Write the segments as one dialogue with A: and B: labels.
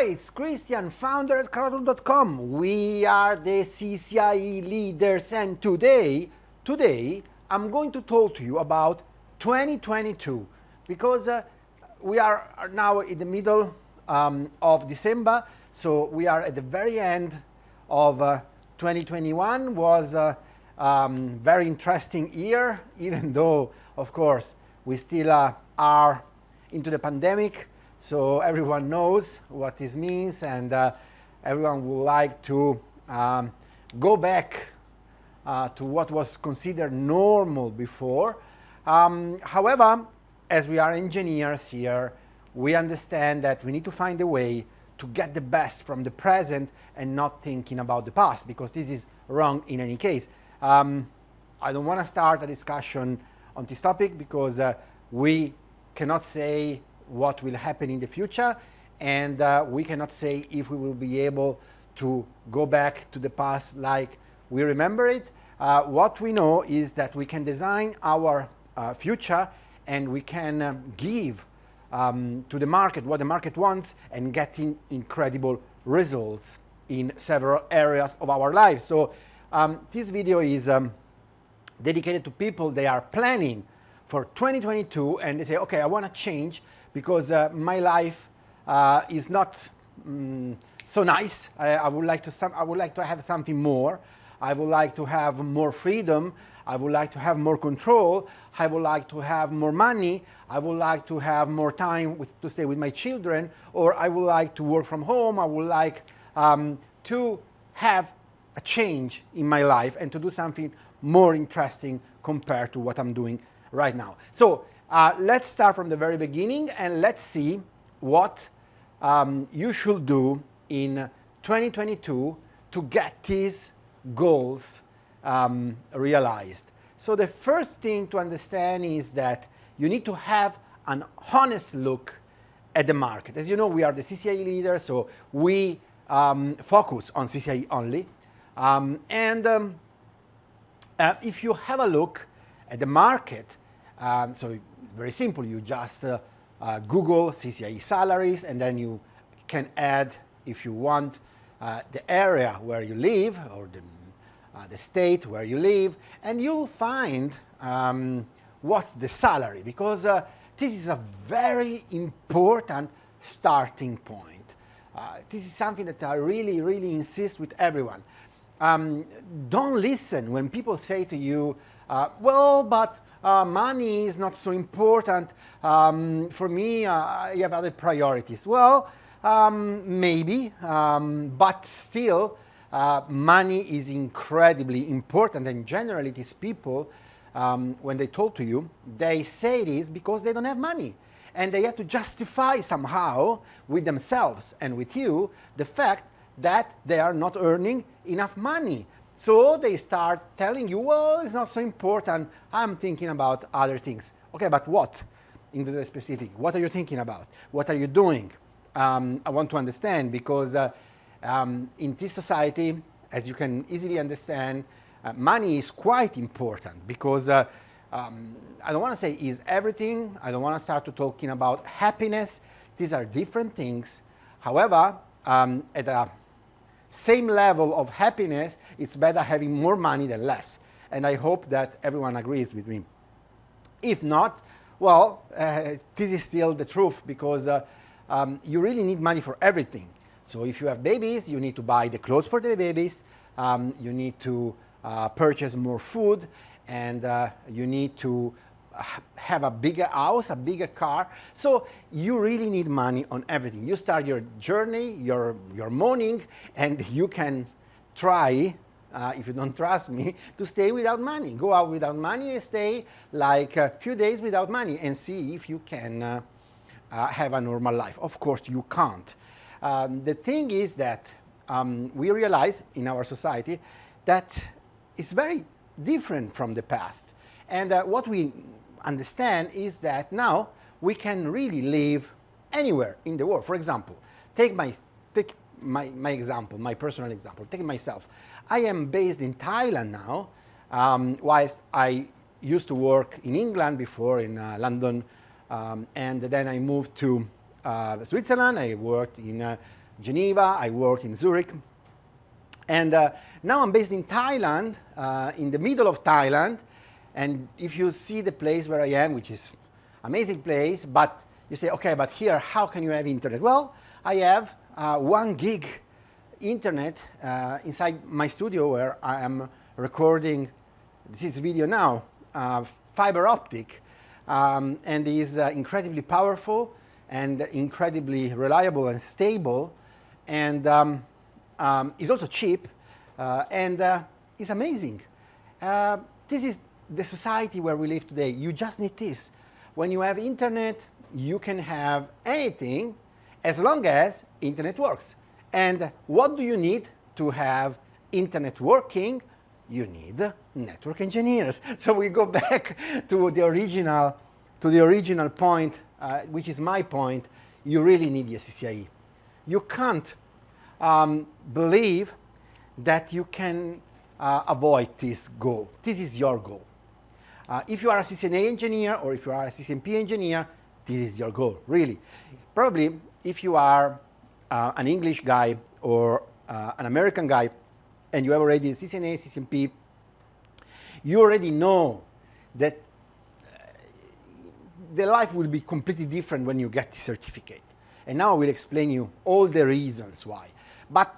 A: it's Christian, founder at Caratool.com. We are the CCIE leaders, and today I'm going to talk to you about 2022 because we are now in the middle of December, so we are at the very end of 2021. Was a very interesting year, even though, of course, we still are into the pandemic. So everyone knows what this means, and everyone would like to go back to what was considered normal before. However, as we are engineers here, we understand that we need to find a way to get the best from the present and not thinking about the past, because this is wrong in any case. I don't want to start a discussion on this topic because we cannot say what will happen in the future, and we cannot say if we will be able to go back to the past like we remember it. What we know is that we can design our future, and we can give to the market what the market wants, and getting incredible results in several areas of our lives. So this video is dedicated to people. They are planning for 2022 and they say, okay, I want to change because my life is not so nice. I would like to have something more. I would like to have more freedom. I would like to have more control. I would like to have more money. I would like to have more time to stay with my children, or I would like to work from home. I would like to have a change in my life and to do something more interesting compared to what I'm doing right now. So let's start from the very beginning, and let's see what you should do in 2022 to get these goals realized. So the first thing to understand is that you need to have an honest look at the market. As you know, we are the CCIE leader, so we focus on CCIE only. If you have a look at the market, so it's very simple. You just Google CCIE salaries, and then you can add, if you want, the area where you live, or the state where you live, and you'll find what's the salary, because this is a very important starting point. This is something that I really insist with everyone. Don't listen when people say to you, well, but money is not so important. For me, I have other priorities. Well, maybe, but still, money is incredibly important. And generally, these people, when they talk to you, they say this because they don't have money. And they have to justify somehow with themselves and with you the fact that they are not earning enough money. So they start telling you, well, it's not so important. I'm thinking about other things. Okay, but what? Into the specific. What are you thinking about? What are you doing? I want to understand, because in this society, as you can easily understand, money is quite important, because I don't want to say is everything. I don't want to start to talking about happiness. These are different things. However, at a same level of happiness, it's better having more money than less. And I hope that everyone agrees with me. If not, well, this is still the truth, because you really need money for everything. So if you have babies, you need to buy the clothes for the babies, you need to purchase more food, and you need to have a bigger house, a bigger car. So you really need money on everything. You start your journey, your morning, and you can try, if you don't trust me, to stay without money. Go out without money and stay like a few days without money, and see if you can have a normal life. Of course, you can't. The thing is that we realize in our society that it's very different from the past. And what we understand is that now we can really live anywhere in the world. For example, take my example, my personal example. Take myself. I am based in Thailand now, whilst I used to work in England before, in London, and then I moved to Switzerland. I worked in Geneva, I work in Zurich. And now I'm based in Thailand, in the middle of Thailand. And if you see the place where I am, which is amazing place, but you say, okay, but here, how can you have internet? Well, I have 1 gig internet inside my studio where I am recording this video now, fiber optic, and is incredibly powerful and incredibly reliable and stable, and is also cheap, and is amazing. This is the society where we live today. You just need this. When you have internet, you can have anything as long as internet works. And what do you need to have internet working? You need network engineers. So we go back to the original point, which is my point. You really need a CCIE. You can't believe that you can avoid this goal. This is your goal. If you are a CCIE engineer or if you are a CCNP engineer, this is your goal, really. Probably if you are an English guy or an American guy and you have already a CCNA, CCNP, you already know that the life will be completely different when you get the certificate. And now I will explain you all the reasons why. But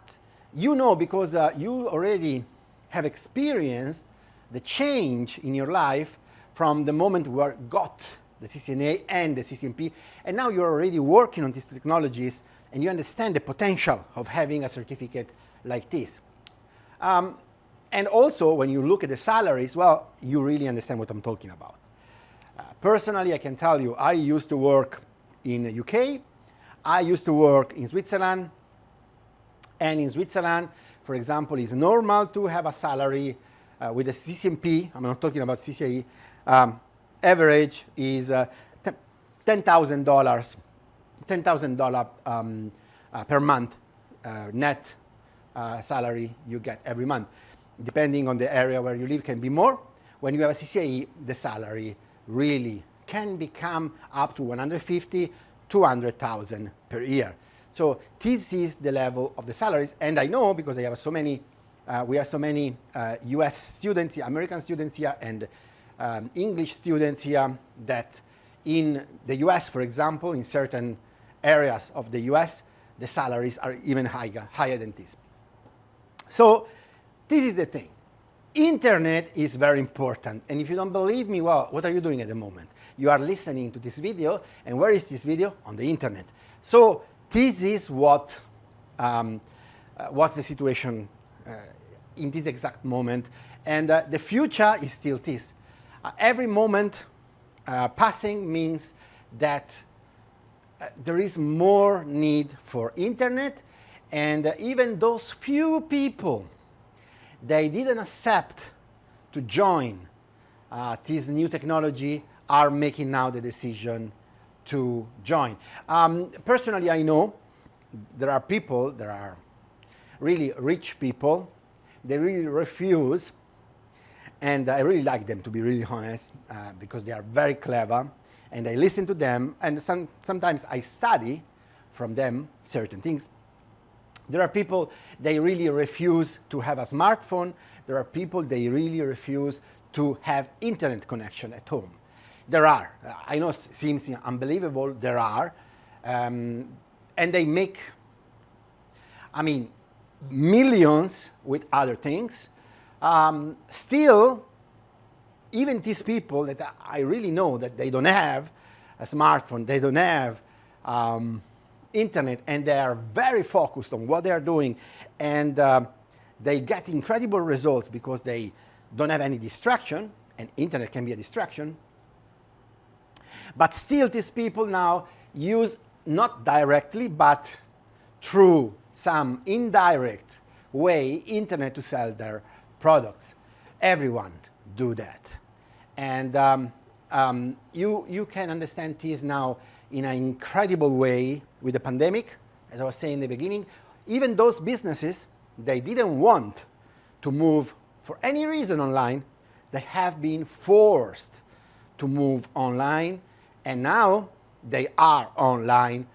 A: you know, because you already have experienced the change in your life from the moment where you got the CCNA and the CCNP, and now you're already working on these technologies and you understand the potential of having a certificate like this. And also, when you look at the salaries, well, you really understand what I'm talking about. Personally, I can tell you, I used to work in the UK, I used to work in Switzerland, and in Switzerland, for example, it's normal to have a salary with a CCNP, I'm not talking about CCIE, average is $10,000 per month net salary you get every month. Depending on the area where you live, can be more. When you have a CCIE, the salary really can become up to 150, 200,000 per year. So this is the level of the salaries, and I know because I have so many, we have so many US students, American students here, and English students here, that in the US, for example, in certain areas of the US, the salaries are even higher than this. So this is the thing. Internet is very important, and if you don't believe me, well, what are you doing at the moment? You are listening to this video, and where is this video? On the internet. So this is what's the situation in this exact moment, and the future is still this. Every moment passing means that there is more need for internet, and even those few people, they didn't accept to join this new technology, are making now the decision to join. Personally, I know there are people, there are really rich people, they really refuse, and I really like them, to be really honest, because they are very clever, and I listen to them, and sometimes I study from them certain things. There are people, they really refuse to have a smartphone. There are people, they really refuse to have internet connection at home. There are. I know it seems unbelievable, there are. And they make, I mean, millions with other things. Still, even these people that I really know that they don't have a smartphone, they don't have internet, and they are very focused on what they are doing, and they get incredible results because they don't have any distraction, and internet can be a distraction. But still, these people now use, not directly, but through some indirect way, internet to sell their products. Everyone do that. And you can understand this now in an incredible way with the pandemic. As I was saying in the beginning, even those businesses, they didn't want to move for any reason online. They have been forced to move online, and now they are online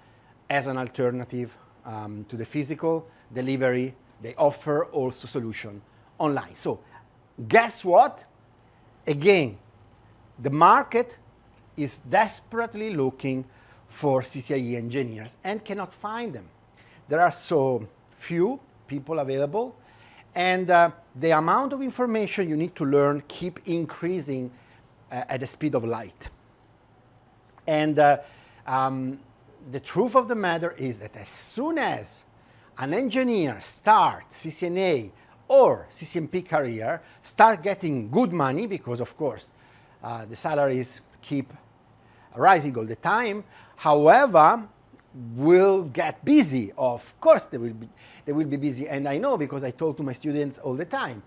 A: as an alternative to the physical delivery, they offer also solution online. So guess what? Again, the market is desperately looking for CCIE engineers and cannot find them. There are so few people available, and the amount of information you need to learn keep increasing at the speed of light. And the truth of the matter is that as soon as an engineer starts CCNA or CCNP career, start getting good money, because of course the salaries keep rising all the time. However, will get busy. Of course they will be busy, and I know because I talk to my students all the time.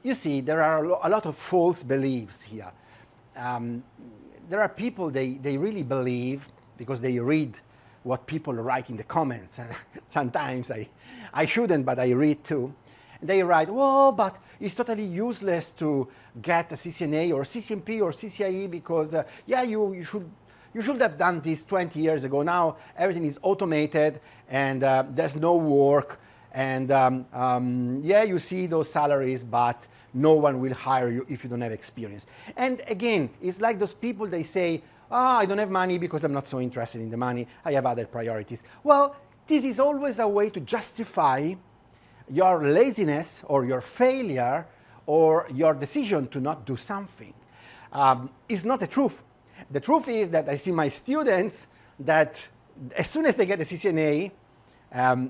A: You see, there are a lot of false beliefs here. There are people, they really believe, because they read what people write in the comments, and sometimes I shouldn't, but I read too. They write, well, but it's totally useless to get a CCNA or CCNP or CCIE because, yeah, you should have done this 20 years ago. Now everything is automated and there's no work. And yeah, you see those salaries, but no one will hire you if you don't have experience. And again, it's like those people, they say, I don't have money because I'm not so interested in the money. I have other priorities. Well, this is always a way to justify your laziness or your failure or your decision to not do something. It's not the truth. The truth is that I see my students that as soon as they get a CCNA,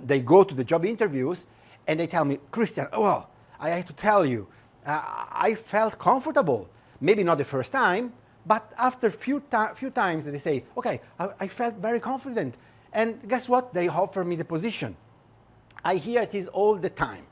A: they go to the job interviews and they tell me, Christian, well, I have to tell you, I felt comfortable. Maybe not the first time, but after few times they say, okay, I felt very confident. And guess what? They offer me the position. I hear this all the time.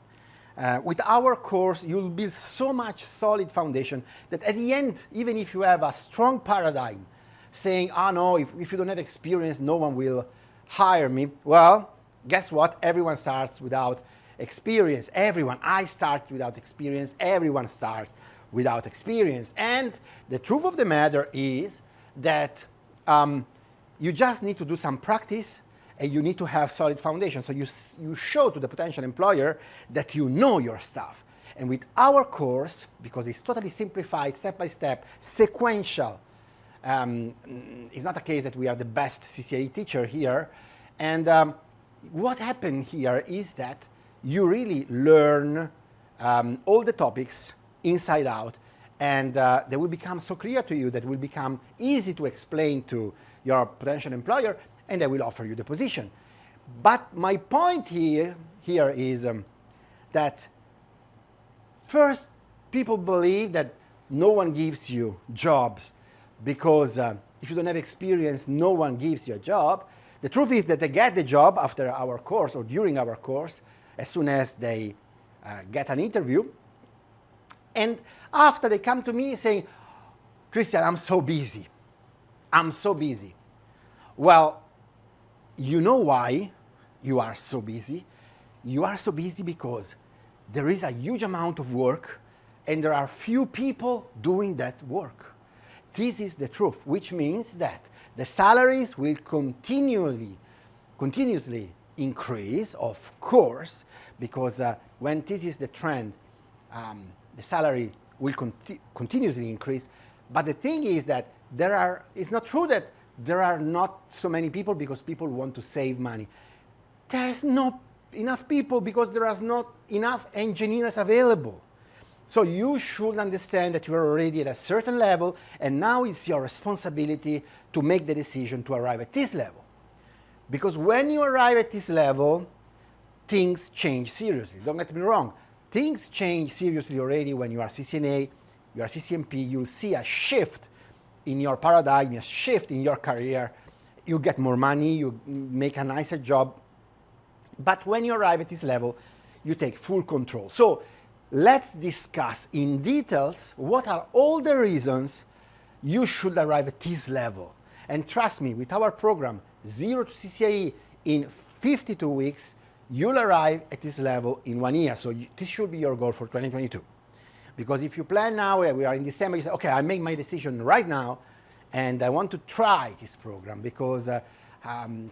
A: With our course, you'll build so much solid foundation that at the end, even if you have a strong paradigm saying, no, if you don't have experience, no one will hire me. Well, guess what? Everyone starts without experience. Everyone. I start without experience. Everyone starts without experience. And the truth of the matter is that you just need to do some practice, and you need to have solid foundation. So you show to the potential employer that you know your stuff. And with our course, because it's totally simplified, step-by-step, sequential, it's not a case that we are the best CCIE teacher here. And what happened here is that you really learn all the topics inside out, and they will become so clear to you that it will become easy to explain to your potential employer, and they will offer you the position. But my point here is that first, people believe that no one gives you jobs because if you don't have experience, no one gives you a job. The truth is that they get the job after our course or during our course as soon as they get an interview. And after they come to me saying, Christian, I'm so busy. I'm so busy. Well, you know why you are so busy? You are so busy because there is a huge amount of work and there are few people doing that work. This is the truth, which means that the salaries will continuously increase, of course, because when this is the trend, the salary will continuously increase. But the thing is that it's not true that there are not so many people because people want to save money. There's not enough people because there are not enough engineers available. So you should understand that you are already at a certain level, and now it's your responsibility to make the decision to arrive at this level. Because when you arrive at this level, things change seriously. Don't get me wrong. Things change seriously already when you are CCNA, you are CCNP. You'll see a shift in your paradigm, a shift in your career. You get more money, you make a nicer job. But when you arrive at this level, you take full control. So let's discuss in details what are all the reasons you should arrive at this level. And trust me, with our program, 0 to CCIE in 52 weeks, you'll arrive at this level in 1 year. So this should be your goal for 2022. Because if you plan now, we are in December, you say, okay, I make my decision right now, and I want to try this program because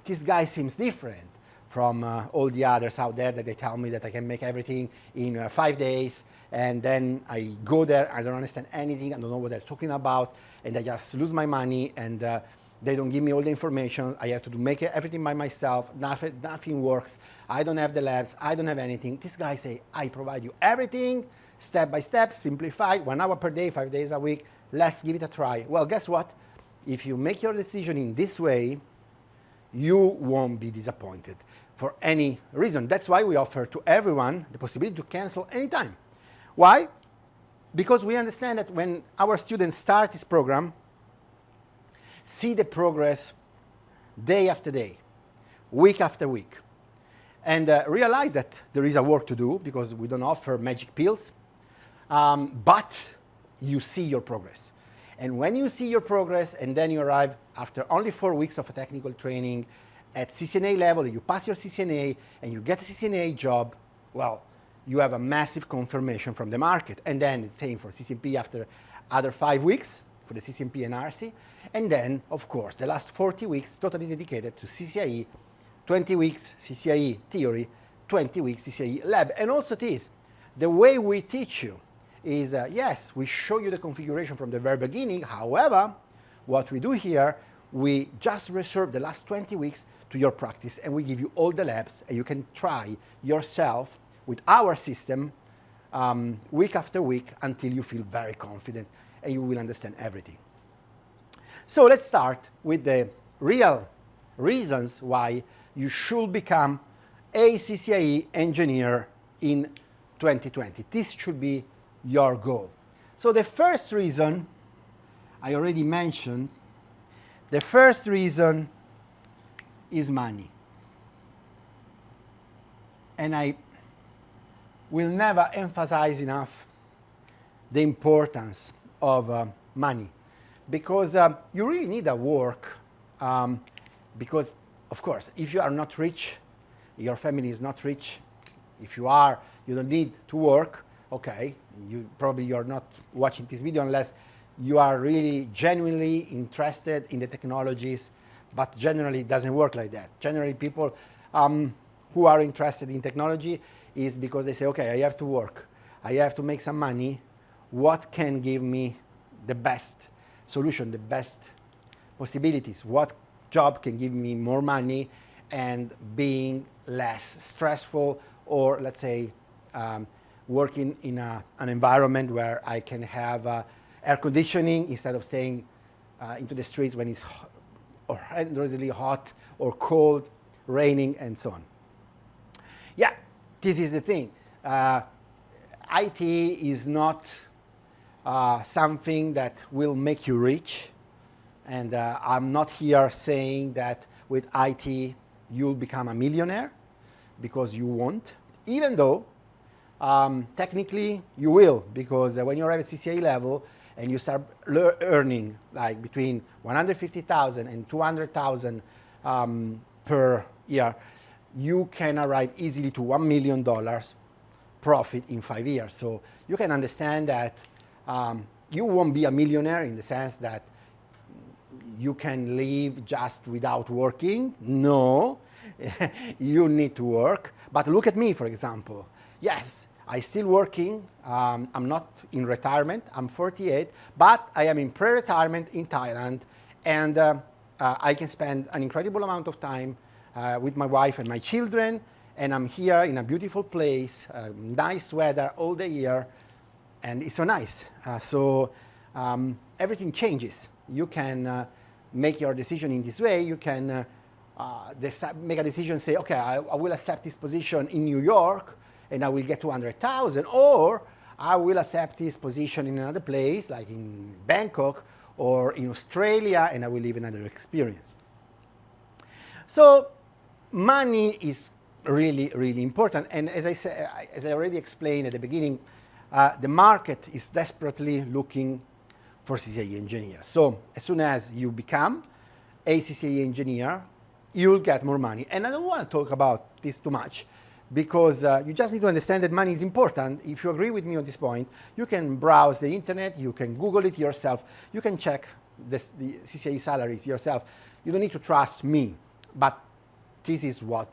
A: this guy seems different from all the others out there that they tell me that I can make everything in 5 days, and then I go there, I don't understand anything, I don't know what they're talking about, and I just lose my money, and they don't give me all the information. I have to make everything by myself. Nothing works. I don't have the labs. I don't have anything. This guy say, I provide you everything, step by step, simplified, 1 hour per day, 5 days a week. Let's give it a try. Well, guess what? If you make your decision in this way, you won't be disappointed for any reason. That's why we offer to everyone the possibility to cancel anytime. Why? Because we understand that when our students start this program, see the progress day after day, week after week, and realize that there is a work to do because we don't offer magic pills, but you see your progress. And when you see your progress and then you arrive after only 4 weeks of a technical training at CCNA level, you pass your CCNA and you get a CCNA job, well, you have a massive confirmation from the market. And then it's same for CCNP after other 5 weeks for the CCNP and RC. And then, of course, the last 40 weeks totally dedicated to CCIE, 20 weeks CCIE theory, 20 weeks CCIE lab. And also this, the way we teach you is, yes, we show you the configuration from the very beginning. However, what we do here, we just reserve the last 20 weeks to your practice, and we give you all the labs, and you can try yourself with our system week after week until you feel very confident and you will understand everything. So let's start with the real reasons why you should become a CCIE engineer in 2020. This should be your goal. So the first reason I already mentioned, the first reason is money. And I will never emphasize enough the importance of money, because you really need a work, because of course if you are not rich, your family is not rich, if you are, you don't need to work, okay, you're not watching this video unless you are really genuinely interested in the technologies, but generally it doesn't work like that. Generally people who are interested in technology is because they say, okay, I have to work, I have to make some money, what can give me the best solution, the best possibilities, what job can give me more money and being less stressful, or let's say working in an environment where I can have air conditioning instead of staying into the streets when it's horrendously hot or cold, raining, and so on. Yeah, this is the thing. IT is not something that will make you rich, and I'm not here saying that with IT you'll become a millionaire, because you won't, even though technically you will, because when you're at CCIE level and you start earning like between 150,000 and 200,000 per year, you can arrive easily to $1 million profit in 5 years. So you can understand that you won't be a millionaire in the sense that you can live just without working. No, you need to work. But look at me, for example. Yes, I'm still working. I'm not in retirement. I'm 48, but I am in pre-retirement in Thailand, and I can spend an incredible amount of time with my wife and my children, and I'm here in a beautiful place, nice weather all the year, and it's so nice. So everything changes. You can make your decision in this way. You can make a decision, say, okay, I will accept this position in New York and I will get 200,000, or I will accept this position in another place, like in Bangkok or in Australia, and I will live another experience. So money is really, really important. And as I said, as I already explained at the beginning, the market is desperately looking for CCIE engineers. So as soon as you become a CCIE engineer, you'll get more money. And I don't want to talk about this too much, because you just need to understand that money is important. If you agree with me on this point, you can browse the internet, you can Google it yourself, you can check the CCIE salaries yourself. You don't need to trust me. but this is what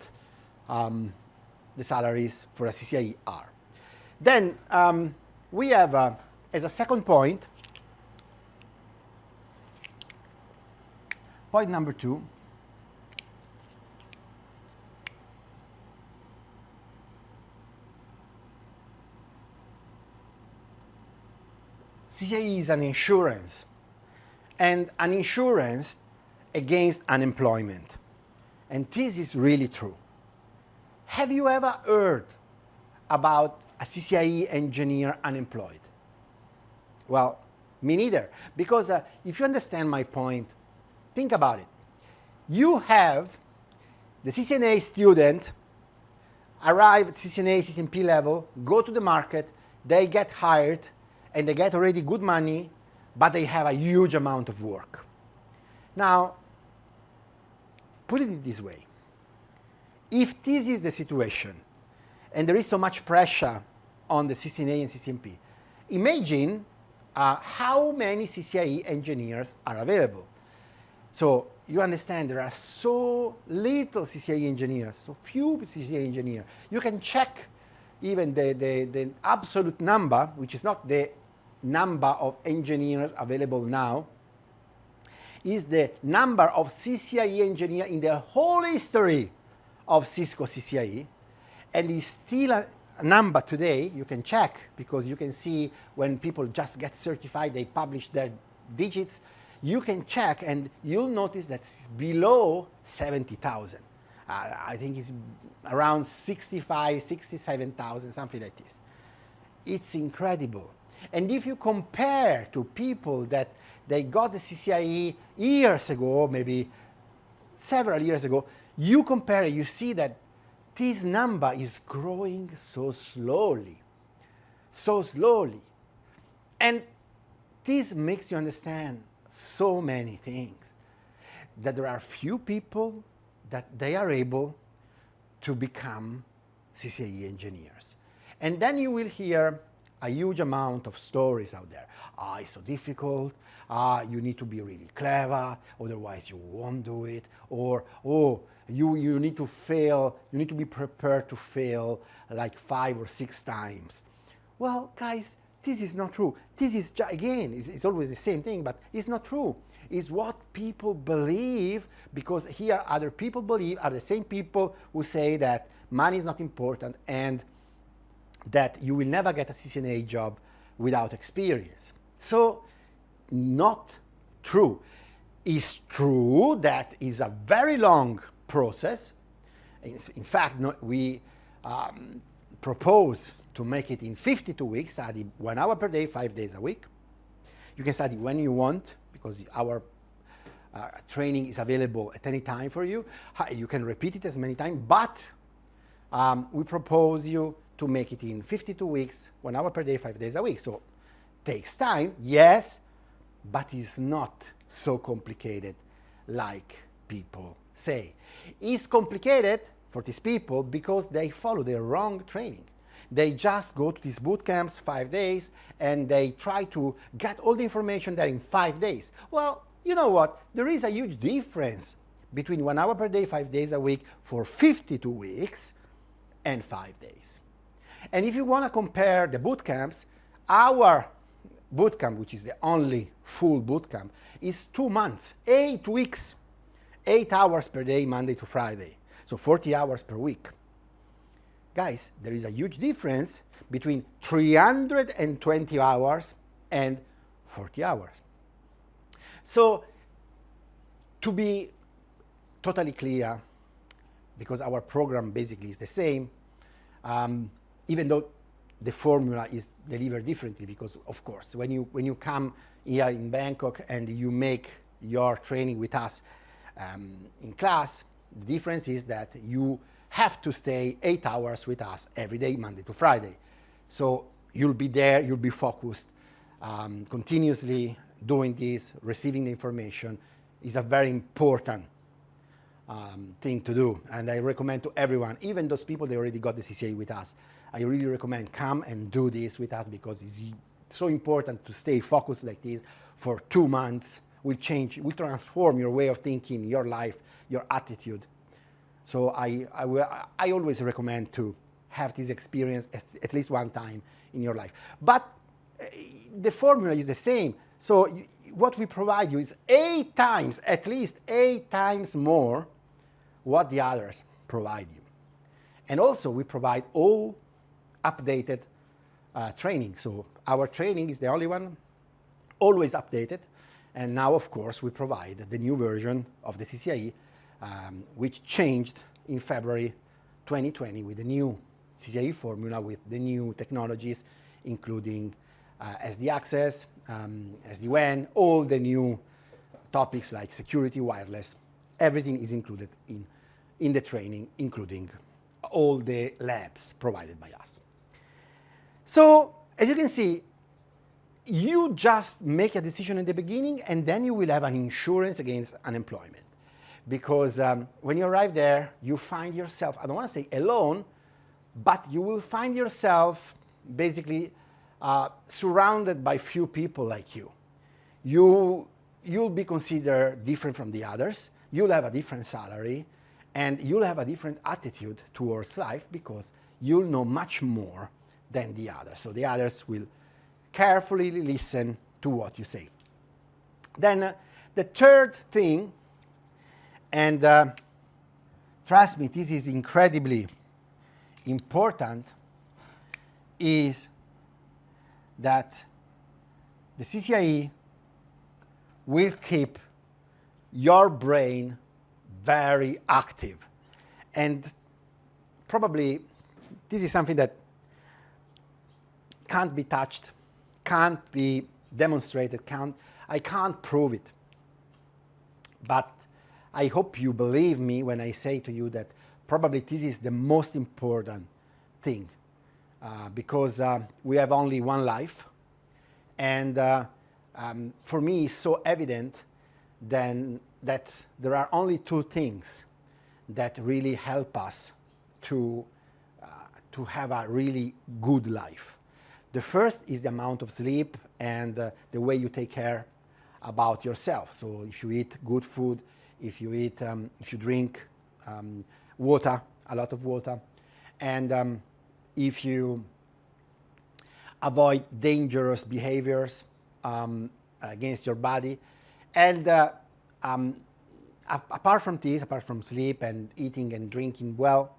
A: the salaries for a CCIE are. Then we have, as a second point, point number 2, CCIE is an insurance, and an insurance against unemployment. And this is really true. Have you ever heard about a CCIE engineer unemployed? Well, me neither, because if you understand my point, think about it. You have the CCNA student arrive at CCNA, CCNP level, go to the market, they get hired, and they get already good money, but they have a huge amount of work. Now, put it this way. If this is the situation, and there is so much pressure on the CCNA and CCNP, imagine how many CCIE engineers are available. So you understand there are so little CCIE engineers, so few CCIE engineers. You can check even the absolute number, which is not the number of engineers available now, is the number of CCIE engineers in the whole history of Cisco CCIE, and is still a number today. You can check, because you can see when people just get certified, they publish their digits. You can check and you'll notice that it's below 70,000. I think it's around 65, 67,000, something like this. It's incredible. And if you compare to people that they got the CCIE years ago, maybe several years ago, you compare, you see that this number is growing so slowly. And this makes you understand so many things. That there are few people that they are able to become CCIE engineers. And then you will hear a huge amount of stories out there. It's so difficult. You need to be really clever, otherwise you won't do it. Or, you need to fail, you need to be prepared to fail like 5 or 6 times. Well, guys, this is not true. This is, again, it's always the same thing, but it's not true. It's what people believe, because here other people believe are the same people who say that money is not important and that you will never get a CCNA job without experience. So, not true. It's true that it's a very long process. In fact, we propose to make it in 52 weeks, study 1 hour per day, 5 days a week. You can study when you want, because our training is available at any time for you. You can repeat it as many times, but we propose you to make it in 52 weeks, 1 hour per day, 5 days a week. So takes time, yes, but it's not so complicated like people say. It's complicated for these people because they follow the wrong training. They just go to these boot camps 5 days and they try to get all the information there in 5 days. Well, you know what? There is a huge difference between 1 hour per day, 5 days a week for 52 weeks and 5 days. And if you want to compare the boot camps, our boot camp, which is the only full boot camp, is 2 months, 8 weeks, 8 hours per day, Monday to Friday. So 40 hours per week. Guys, there is a huge difference between 320 hours and 40 hours. So, to be totally clear, because our program basically is the same, even though the formula is delivered differently, because of course, when you come here in Bangkok and you make your training with us in class, the difference is that you have to stay 8 hours with us every day, Monday to Friday. So you'll be there, you'll be focused, continuously doing this, receiving the information is a very important thing to do. And I recommend to everyone, even those people that already got the CCIE with us, I really recommend come and do this with us, because it's so important to stay focused like this for 2 months. Will change, will transform your way of thinking, your life, your attitude. So I always recommend to have this experience at least one time in your life. But the formula is the same. So what we provide you is 8 times, at least 8 times more what the others provide you. And also we provide all updated training. So our training is the only one, always updated. And now, of course, we provide the new version of the CCIE, which changed in February 2020 with the new CCIE formula, with the new technologies, including SD access, SD-WAN, all the new topics like security, wireless. Everything is included in the training, including all the labs provided by us. So, as you can see, you just make a decision in the beginning, and then you will have an insurance against unemployment. Because when you arrive there, you find yourself, I don't want to say alone, but you will find yourself basically surrounded by few people like you. You'll be considered different from the others, you'll have a different salary, and you'll have a different attitude towards life because you'll know much more than the others. So the others will carefully listen to what you say. Then the third thing, and trust me, this is incredibly important, is that the CCIE will keep your brain very active. And probably this is something that can't be touched, can't be demonstrated, I can't prove it. But I hope you believe me when I say to you that probably this is the most important thing, because we have only one life, and for me it's so evident then that there are only 2 things that really help us to have a really good life. The first is the amount of sleep and the way you take care about yourself. So if you eat good food, if you drink water, a lot of water, and if you avoid dangerous behaviors against your body, and apart from this, apart from sleep and eating and drinking well,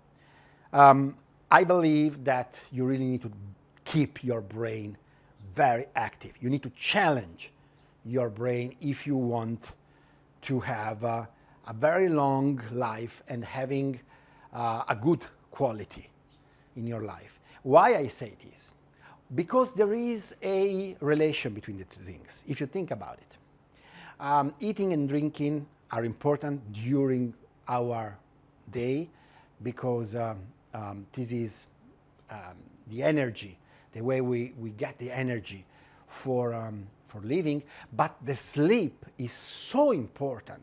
A: I believe that you really need to keep your brain very active. You need to challenge your brain if you want to have a very long life and having a good quality in your life. Why I say this? Because there is a relation between the 2 things, if you think about it. Eating and drinking are important during our day because this is the energy, the way we get the energy for living. But the sleep is so important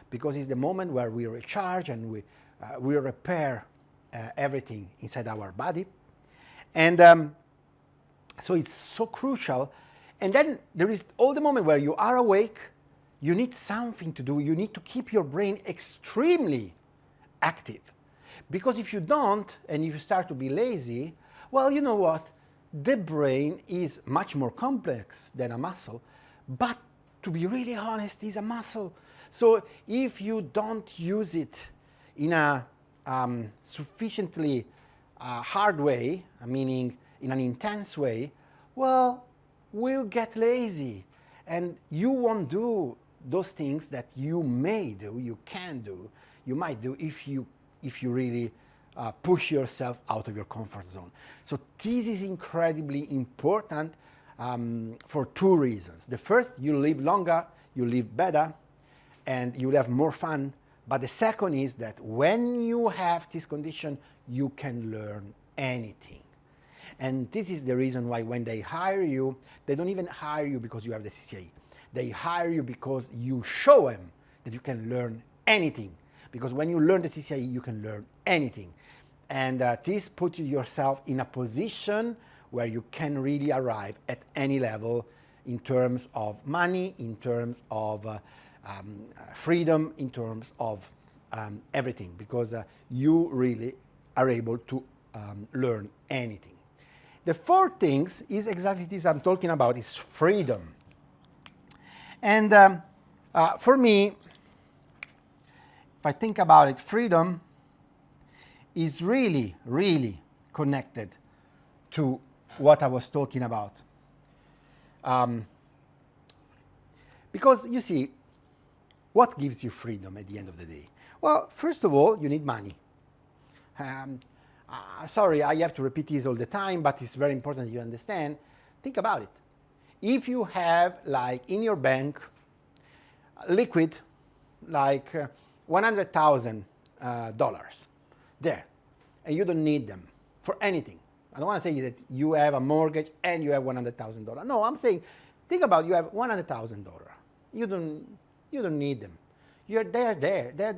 A: because it's the moment where we recharge and we repair everything inside our body. And so it's so crucial. And then there is all the moment where you are awake, you need something to do, you need to keep your brain extremely active. Because if you don't, and if you start to be lazy, well, you know what? The brain is much more complex than a muscle, but to be really honest, it's a muscle. So if you don't use it in a sufficiently hard way, meaning in an intense way, well, we'll get lazy and you won't do those things that you may do, you can do, you might do if you really push yourself out of your comfort zone. So this is incredibly important for 2 reasons. The first, you live longer, you live better, and you'll have more fun. But the second is that when you have this condition, you can learn anything. And this is the reason why when they hire you, they don't even hire you because you have the CCIE. They hire you because you show them that you can learn anything. Because when you learn the CCIE, you can learn anything. And this puts yourself in a position where you can really arrive at any level in terms of money, in terms of freedom, in terms of everything, because you really are able to learn anything. The fourth thing is exactly this I'm talking about, is freedom. And for me, if I think about it, freedom is really, really connected to what I was talking about. Because you see, what gives you freedom at the end of the day? Well, first of all, you need money. Sorry, I have to repeat this all the time, but it's very important you understand. Think about it. If you have, like, in your bank, liquid, like $100,000 there, and you don't need them for anything. I don't want to say that you have a mortgage and you have $100,000. No, I'm saying, think about, you have $100,000. You don't need them. They're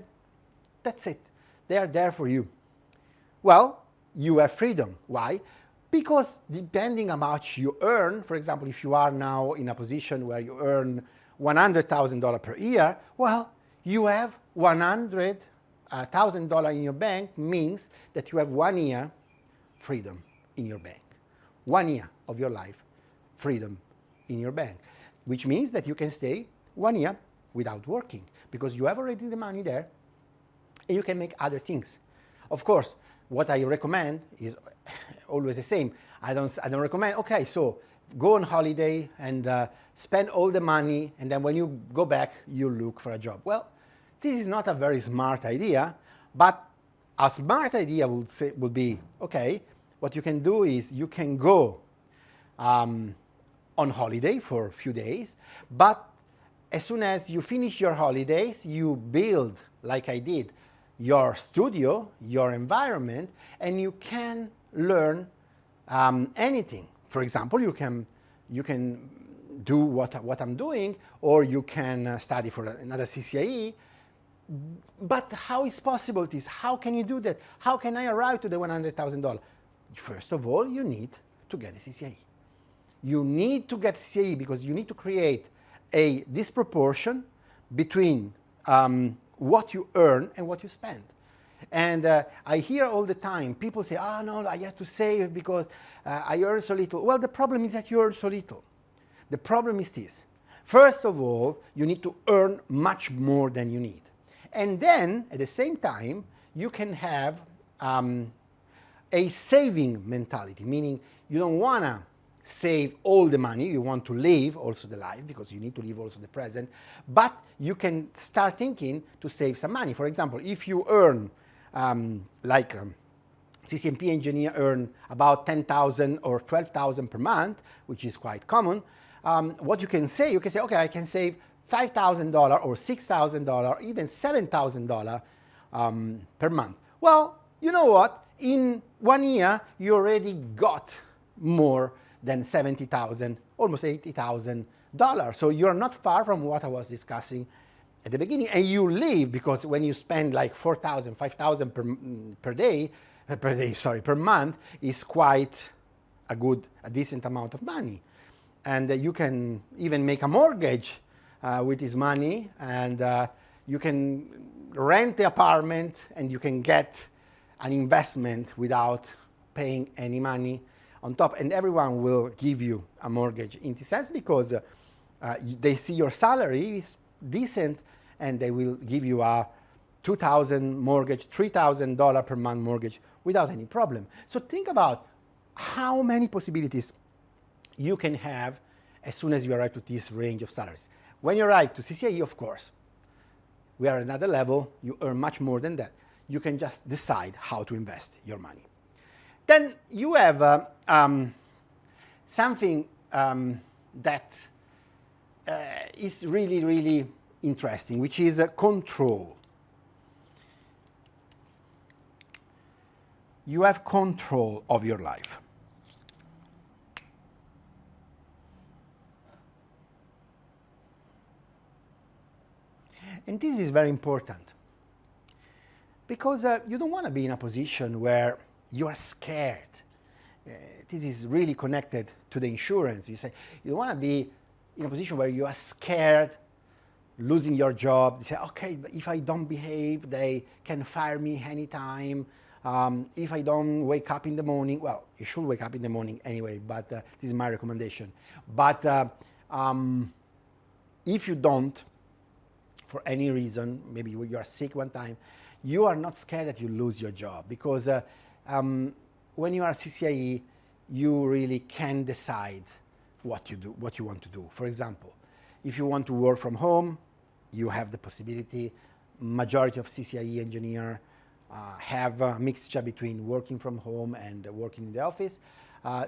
A: that's it. They are there for you. Well, you have freedom. Why? Because depending on how much you earn, for example, if you are now in a position where you earn $100,000 per year, well, you have $100,000 in your bank, means that you have 1 year freedom in your bank. 1 year of your life freedom in your bank, which means that you can stay 1 year without working, because you have already the money there and you can make other things. Of course, what I recommend is always the same. I don't recommend, okay, so go on holiday and spend all the money, and then when you go back, you look for a job. Well, this is not a very smart idea, but a smart idea would be, okay, what you can do is you can go on holiday for a few days, but as soon as you finish your holidays, you build, like I did, your studio, your environment, and you can learn anything. For example, you can do what I'm doing, or you can study for another CCIE. But how is possible this? How can you do that? How can I arrive to the $100,000? First of all, you need to get a CCIE. You need to get CCIE because you need to create a disproportion between what you earn and what you spend. And I hear all the time people say, oh no, I have to save because I earn so little. Well, the problem is that you earn so little. The problem is this. First of all, you need to earn much more than you need. And then, at the same time, you can have a saving mentality, meaning you don't want to save all the money, you want to live also the life, because you need to live also the present, but you can start thinking to save some money. For example, if you earn, CCIE Engineer earn about 10,000 or 12,000 per month, which is quite common, what you can say, okay, I can save $5,000 or $6,000, even $7,000 per month. Well, you know what? In 1 year, you already got more than $70,000, almost $80,000. So you're not far from what I was discussing at the beginning. And you live, because when you spend like $4,000, $5,000 per month, is quite a decent amount of money. And you can even make a mortgage with this money, and you can rent the apartment, and you can get an investment without paying any money on top. And everyone will give you a mortgage in this sense, because they see your salary is decent, and they will give you a $2,000 mortgage, $3,000 per month mortgage without any problem. So think about how many possibilities you can have as soon as you arrive to this range of salaries. When you arrive to CCIE, of course, we are at another level, you earn much more than that. You can just decide how to invest your money. Then you have something that is really, really interesting, which is control. You have control of your life. And this is very important, because you don't want to be in a position where you are scared. This is really connected to the insurance. You say you don't want to be in a position where you are scared losing your job. They say, okay, but if I don't behave, they can fire me anytime. If I don't wake up in the morning, well, you should wake up in the morning anyway, but this is my recommendation. But if you don't, for any reason, maybe you are sick one time, you are not scared that you lose your job, because when you are CCIE, you really can decide what you want to do. For example, if you want to work from home, you have the possibility. Majority of CCIE engineer have a mixture between working from home and working in the office.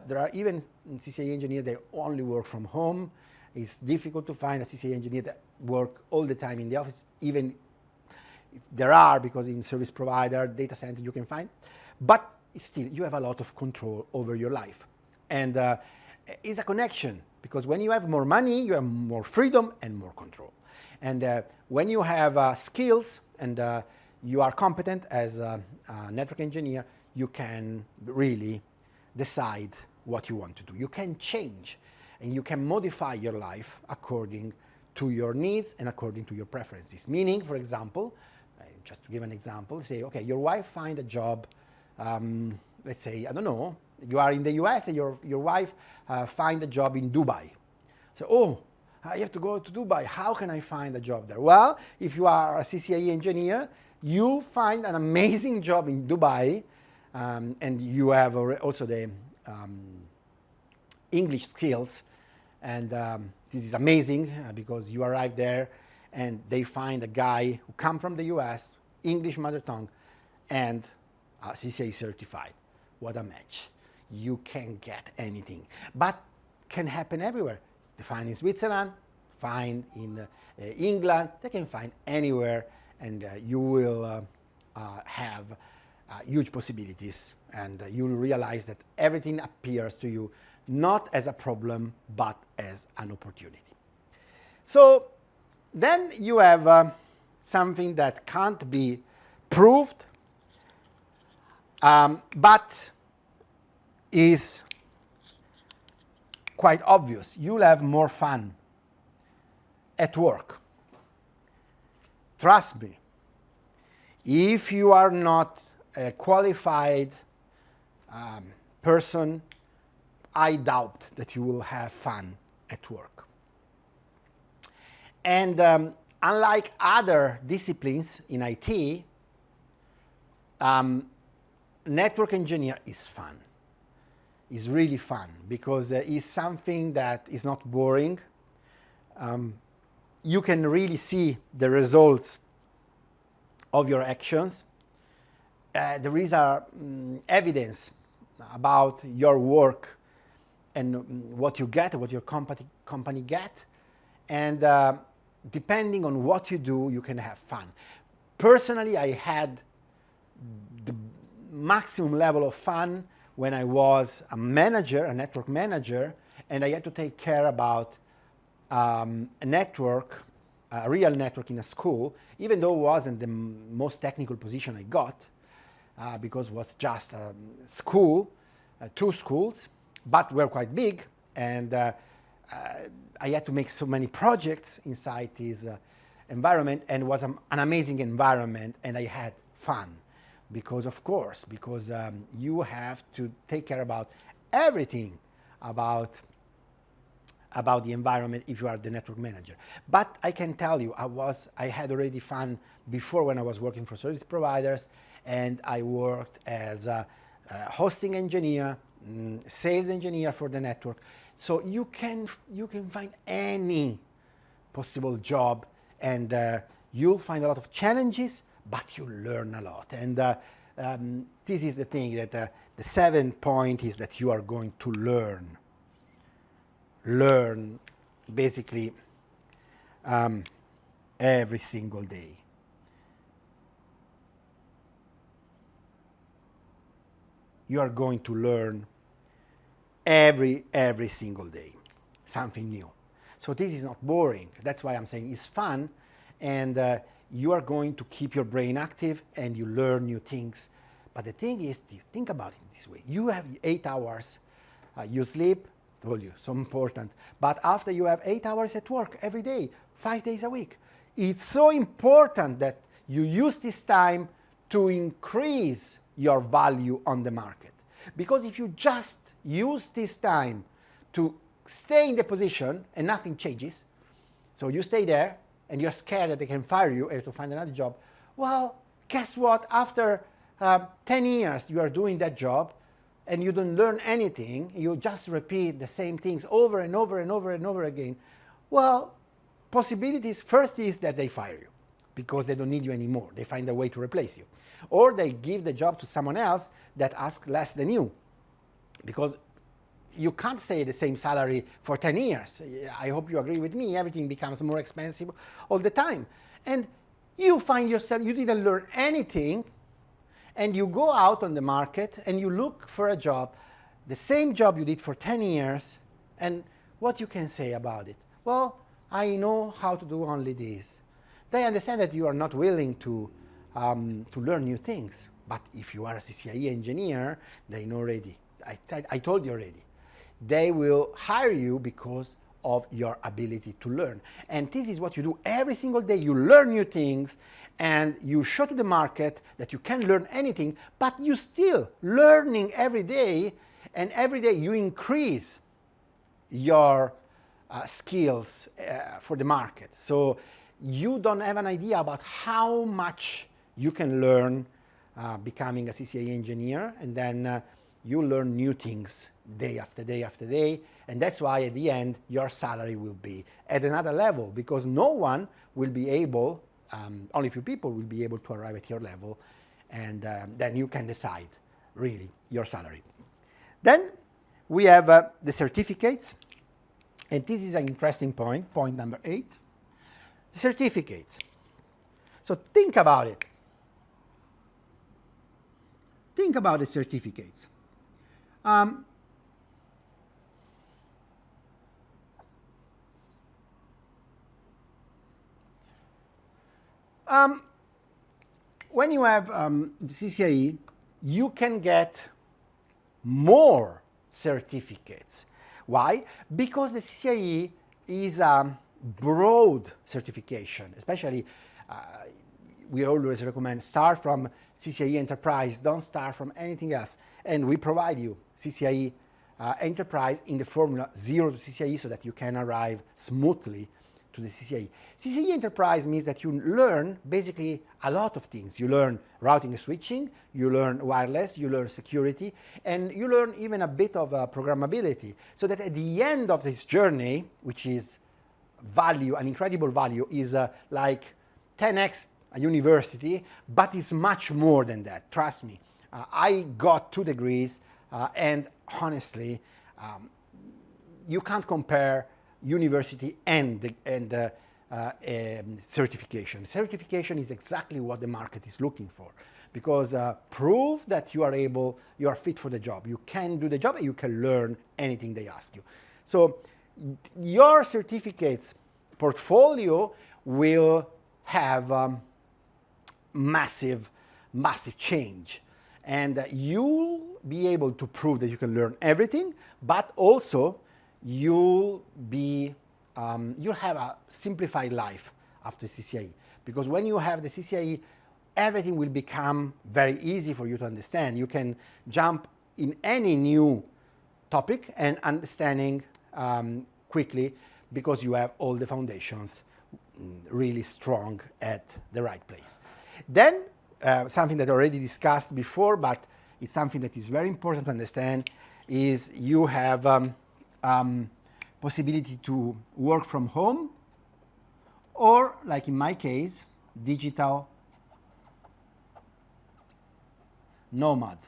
A: There are even CCIE engineers that only work from home. It's difficult to find a CCIE engineer that work all the time in the office, even if there are, because in service provider, data center you can find. But still, you have a lot of control over your life. And it's a connection, because when you have more money, you have more freedom and more control. And when you have skills and you are competent as a network engineer, you can really decide what you want to do. You can change and you can modify your life according to your needs and according to your preferences. Meaning, for example, just to give an example, say, okay, your wife find a job, let's say, I don't know, you are in the US and your wife find a job in Dubai. So, oh, I have to go to Dubai. How can I find a job there? Well, if you are a CCIE engineer, you find an amazing job in Dubai, and you have also the English skills, and this is amazing because you arrive there and they find a guy who come from the US, English mother tongue, and CCIE certified. What a match. You can get anything, but can happen everywhere. They find in Switzerland, find in England, they can find anywhere, and you will have huge possibilities, and you'll realize that everything appears to you not as a problem, but as an opportunity. So then you have something that can't be proved, but is quite obvious. You'll have more fun at work. Trust me, if you are not a qualified person, I doubt that you will have fun at work. And unlike other disciplines in IT, network engineer is fun. It's really fun because it's something that is not boring. You can really see the results of your actions. There is evidence about your work and what you get, what your company get, and depending on what you do, you can have fun. Personally, I had the maximum level of fun when I was a manager, a network manager, and I had to take care about a network, a real network in a school, even though it wasn't the most technical position I got, because it was just a school, 2 schools, but were quite big, and I had to make so many projects inside this environment, and it was an amazing environment, and I had fun. Because of course, you have to take care about everything about the environment if you are the network manager. But I can tell you, I had already fun before when I was working for service providers, and I worked as a hosting engineer, sales engineer for the network. So you can find any possible job, and you'll find a lot of challenges, but you learn a lot. And this is the thing, that the 7th point is that you are going to learn basically every single day. You are going to learn every single day something new. So this is not boring. That's why I'm saying it's fun, and you are going to keep your brain active and you learn new things. But the thing is, think about it this way. You have 8 hours, you sleep, told you, so important. But after you have 8 hours at work every day, 5 days a week, it's so important that you use this time to increase your value on the market. Because if you just use this time to stay in the position and nothing changes, so you stay there and you're scared that they can fire you and to find another job, well, guess what? After 10 years you are doing that job and you don't learn anything, you just repeat the same things over and over and over and over again, well, possibilities first is that they fire you because they don't need you anymore. They find a way to replace you. Or they give the job to someone else that asks less than you, because you can't say the same salary for 10 years. I hope you agree with me. Everything becomes more expensive all the time. And you find yourself, you didn't learn anything, and you go out on the market and you look for a job, the same job you did for 10 years, and what you can say about it? Well, I know how to do only this. They understand that you are not willing to learn new things. But if you are a CCIE engineer, they know already. I told you already. They will hire you because of your ability to learn. And this is what you do every single day. You learn new things and you show to the market that you can learn anything, but you still learning every day, and every day you increase your skills for the market. So you don't have an idea about how much you can learn becoming a CCIE engineer, and then you learn new things day after day after day, and that's why at the end your salary will be at another level, because no one will be able, only few people will be able to arrive at your level, and then you can decide really your salary. Then we have the certificates, and this is an interesting point, point number 8, the certificates. So think about it. Think about the certificates. When you have the CCIE, you can get more certificates. Why? Because the CCIE is a broad certification, especially we always recommend start from CCIE Enterprise, don't start from anything else. And we provide you CCIE Enterprise in the formula 0 to CCIE so that you can arrive smoothly to the CCIE. CCIE Enterprise means that you learn basically a lot of things. You learn routing and switching, you learn wireless, you learn security, and you learn even a bit of programmability. So that at the end of this journey, which is value, an incredible value, is like 10x a university, but it's much more than that, trust me. I got 2 degrees, and honestly, you can't compare university and certification. Certification is exactly what the market is looking for, because prove that you are fit for the job. You can do the job and you can learn anything they ask you. So your certificates portfolio will have massive change, and you'll be able to prove that you can learn everything, but also you'll have a simplified life after CCIE, because when you have the CCIE, everything will become very easy for you to understand. You can jump in any new topic and understanding quickly, because you have all the foundations really strong at the right place. Then something that I already discussed before, but it's something that is very important to understand, is you have possibility to work from home, or like in my case, digital nomad.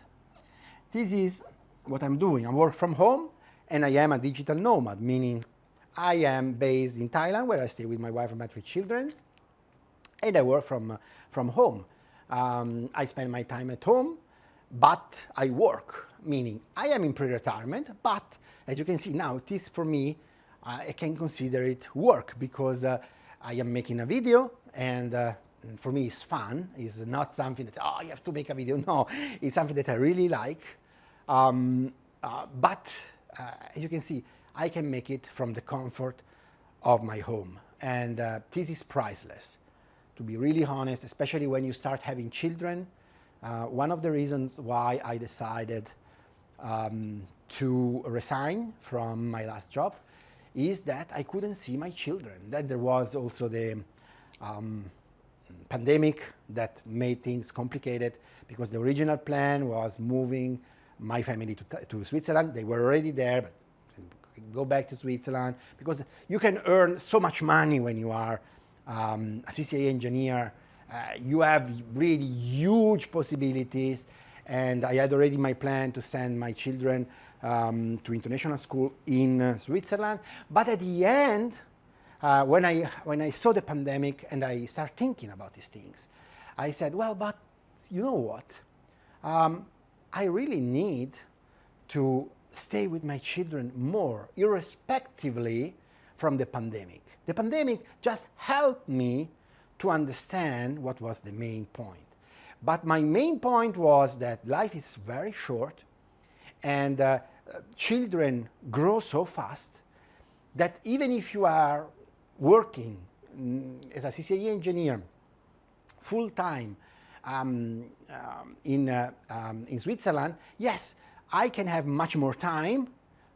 A: This is what I'm doing. I work from home and I am a digital nomad, meaning I am based in Thailand, where I stay with my wife and my 3 children, and I work from home. I spend my time at home, but I work, meaning I am in pre-retirement, but as you can see now, this for me, I can consider it work, because I am making a video, and for me it's fun. It's not something that, oh, you have to make a video. No, it's something that I really like. But as you can see, I can make it from the comfort of my home. and this is priceless. To be really honest, especially when you start having children, one of the reasons why I decided to resign from my last job is that I couldn't see my children. That there was also the pandemic that made things complicated, because the original plan was moving my family to Switzerland. They were already there, but go back to Switzerland, because you can earn so much money when you are a CCIE engineer. You have really huge possibilities, and I had already my plan to send my children to international school in Switzerland. But at the end, when I saw the pandemic and I started thinking about these things, I said, well, but you know what? I really need to stay with my children more, irrespectively from the pandemic. The pandemic just helped me to understand what was the main point. But my main point was that life is very short, and children grow so fast that even if you are working as a CCIE engineer full-time in Switzerland, yes, I can have much more time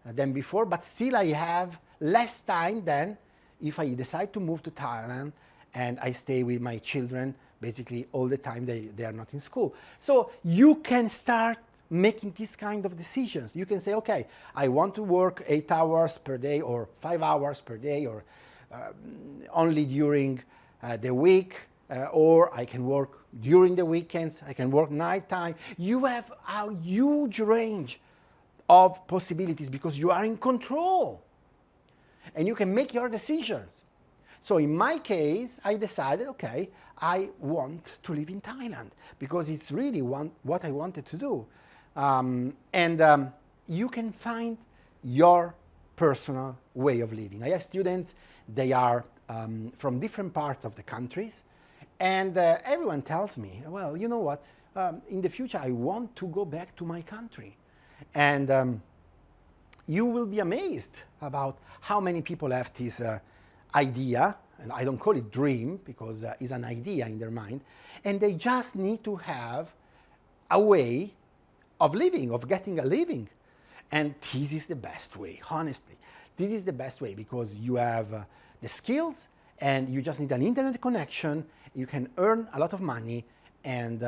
A: than before, but still I have less time than if I decide to move to Thailand and I stay with my children basically all the time they are not in school. So you can start making this kind of decisions. You can say, okay, I want to work 8 hours per day or 5 hours per day, or only during the week, or I can work during the weekends, I can work nighttime. You have a huge range of possibilities because you are in control and you can make your decisions. So in my case, I decided, okay, I want to live in Thailand because it's really what I wanted to do. You can find your personal way of living. I have students, they are from different parts of the countries, and everyone tells me, well, you know what, in the future I want to go back to my country. And you will be amazed about how many people have this idea, and I don't call it dream because it's an idea in their mind, and they just need to have a way of living, of getting a living. And this is the best way, honestly. This is the best way because you have the skills and you just need an internet connection, you can earn a lot of money, and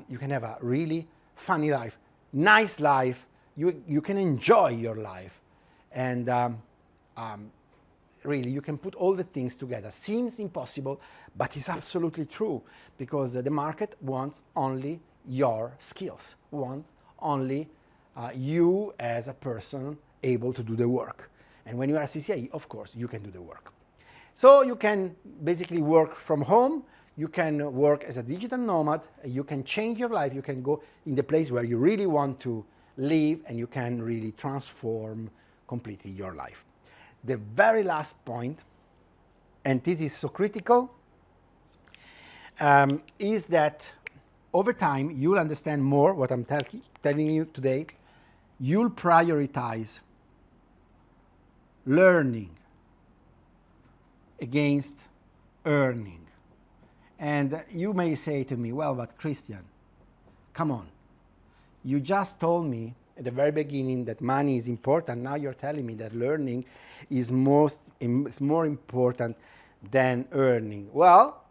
A: you can have a really funny life, nice life. You can enjoy your life, and really you can put all the things together. Seems impossible, but it's absolutely true, because the market wants only your skills, wants only you as a person able to do the work. And when you are a CCIE, of course, you can do the work. So you can basically work from home, you can work as a digital nomad, you can change your life, you can go in the place where you really want to live, and you can really transform completely your life. The very last point, and this is so critical, is that over time you'll understand more what I'm telling you today. You'll prioritize learning against earning. And you may say to me, well, but Christian, come on. You just told me at the very beginning that money is important. Now you're telling me that learning is more important than earning. Well,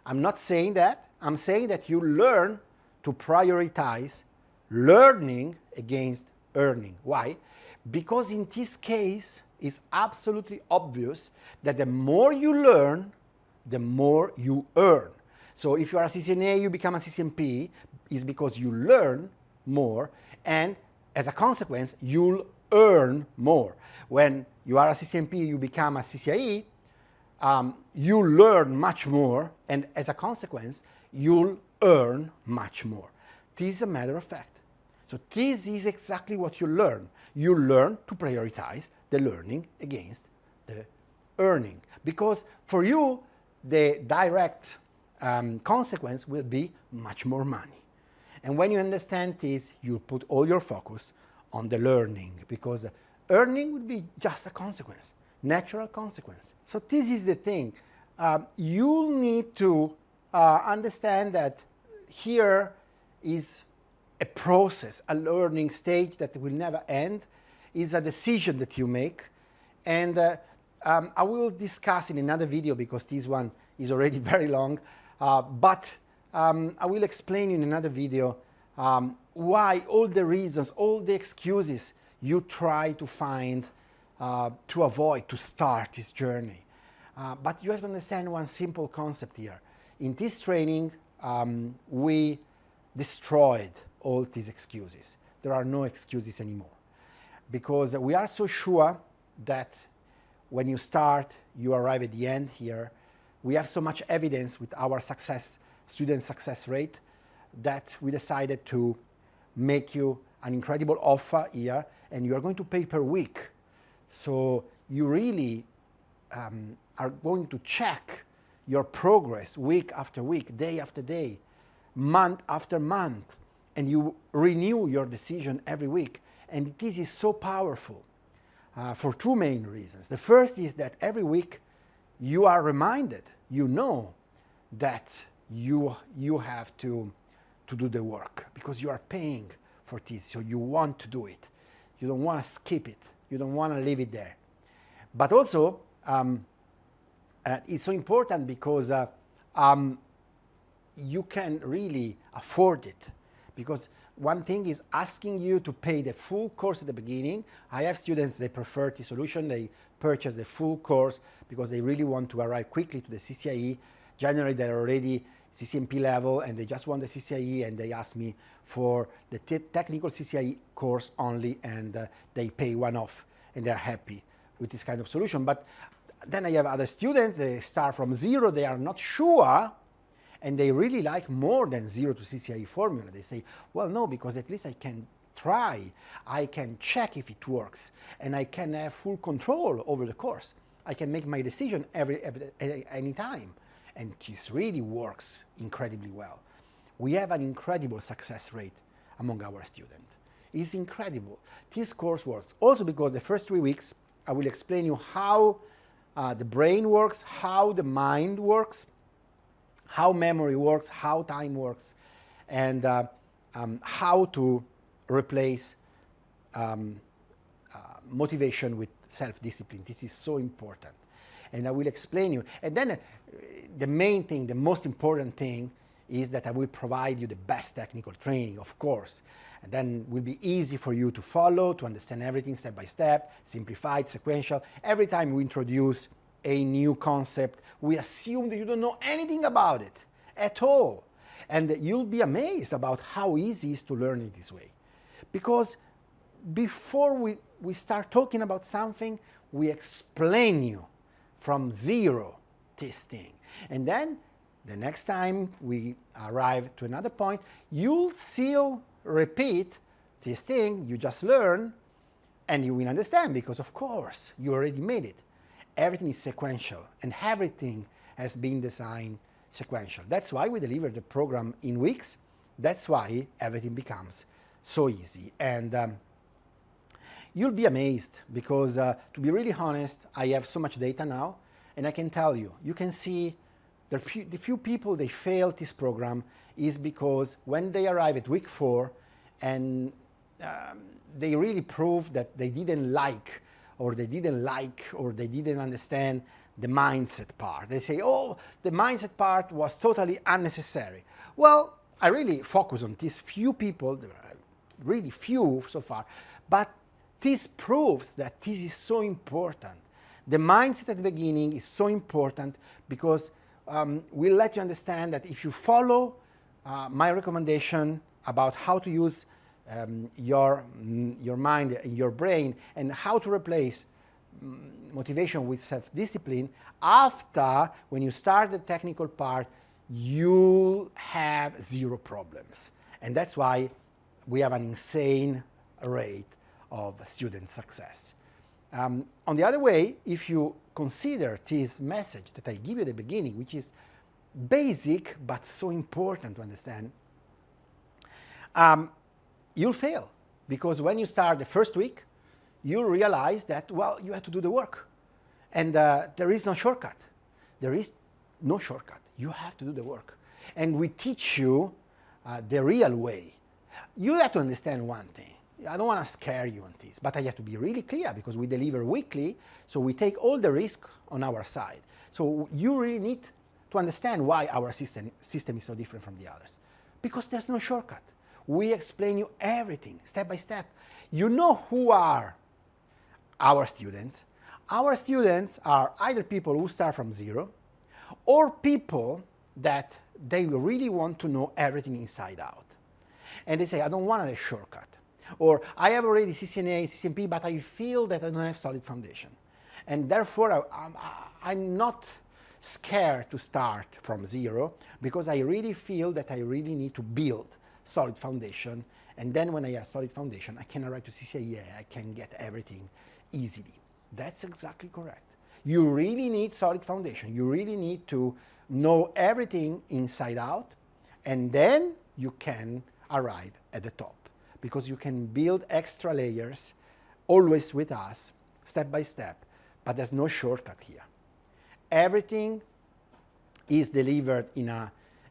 A: I'm not saying that. I'm saying that you learn to prioritize learning against earning. Why? Because in this case, it's absolutely obvious that the more you learn, the more you earn. So if you are a CCNA, you become a CCNP, is because you learn more, and as a consequence, you'll earn more. When you are a CCNP, you become a CCIE, you learn much more, and as a consequence, you'll earn much more. This is a matter of fact. So this is exactly what you learn. You learn to prioritize the learning against the earning. Because for you, the direct consequence will be much more money. And when you understand this, you put all your focus on the learning, because earning would be just a consequence. natural consequence. So this is the thing. You need to understand that here is a process, a learning stage that will never end, is a decision that you make. And I will discuss in another video, because this one is already very long, but I will explain in another video why all the reasons, all the excuses you try to find to avoid to start this journey. But you have to understand one simple concept here. In this training, we destroyed all these excuses. There are no excuses anymore, because we are so sure that when you start, you arrive at the end here. We have so much evidence with our student success rate, that we decided to make you an incredible offer here, and you are going to pay per week. So you really are going to check your progress week after week, day after day, month after month, and you renew your decision every week. And this is so powerful for two main reasons. The first is that every week you are reminded, you know that you have to do the work, because you are paying for this, so you want to do it. You don't want to skip it. You don't want to leave it there. But also, it's so important because you can really afford it. Because one thing is asking you to pay the full course at the beginning. I have students, they prefer the solution. They purchase the full course because they really want to arrive quickly to the CCIE. Generally, they're already CCNP level and they just want the CCIE, and they ask me for the technical CCIE course only, and they pay one-off and they're happy with this kind of solution. But then I have other students, they start from zero, they are not sure, and they really like more than zero to CCIE formula. They say, well, no, because at least I can try, I can check if it works, and I can have full control over the course. I can make my decision any time. And this really works incredibly well. We have an incredible success rate among our students. It's incredible. This course works also because the first 3 weeks, I will explain you how the brain works, how the mind works, how memory works, how time works, and how to replace motivation with self-discipline. This is so important. And I will explain you. And then the main thing, the most important thing, is that I will provide you the best technical training, of course. And then it will be easy for you to follow, to understand everything step by step, simplified, sequential. Every time we introduce a new concept, we assume that you don't know anything about it at all. And you'll be amazed about how easy it is to learn it this way. Because before we start talking about something, we explain you from zero this thing. And then the next time we arrive to another point, you'll still repeat this thing you just learned, and you will understand, because of course you already made it. Everything is sequential, and everything has been designed sequential. That's why we deliver the program in weeks. That's why everything becomes so easy. And you'll be amazed, because to be really honest, I have so much data now, and I can tell you, you can see the few people they fail this program is because when they arrive at week 4 and they really prove that they didn't like or they didn't understand the mindset part. They say, oh, the mindset part was totally unnecessary. Well, I really focus on these few people, there are really few so far, but this proves that this is so important. The mindset at the beginning is so important because we'll let you understand that if you follow my recommendation about how to use your mind, your brain, and how to replace motivation with self-discipline, after, when you start the technical part, you'll have zero problems. And that's why we have an insane rate of student success. On the other way, if you consider this message that I give you at the beginning, which is basic but so important to understand, you'll fail. Because when you start the first week, you'll realize that, well, you have to do the work. And there is no shortcut. There is no shortcut. You have to do the work. And we teach you the real way. You have to understand one thing. I don't want to scare you on this, but I have to be really clear because we deliver weekly, so we take all the risk on our side. So you really need to understand why our system is so different from the others. Because there's no shortcut. We explain you everything, step by step. You know who are our students. Our students are either people who start from zero, or people that they really want to know everything inside out. And they say, I don't want a shortcut. Or I have already CCNA, CCNP, but I feel that I don't have solid foundation. And therefore, I'm not scared to start from zero because I really feel that I really need to build solid foundation. And then when I have solid foundation, I can arrive to CCIE, I can get everything easily. That's exactly correct. You really need solid foundation. You really need to know everything inside out, and then you can arrive at the top because you can build extra layers always with us, step by step, but there's no shortcut here. Everything is delivered in an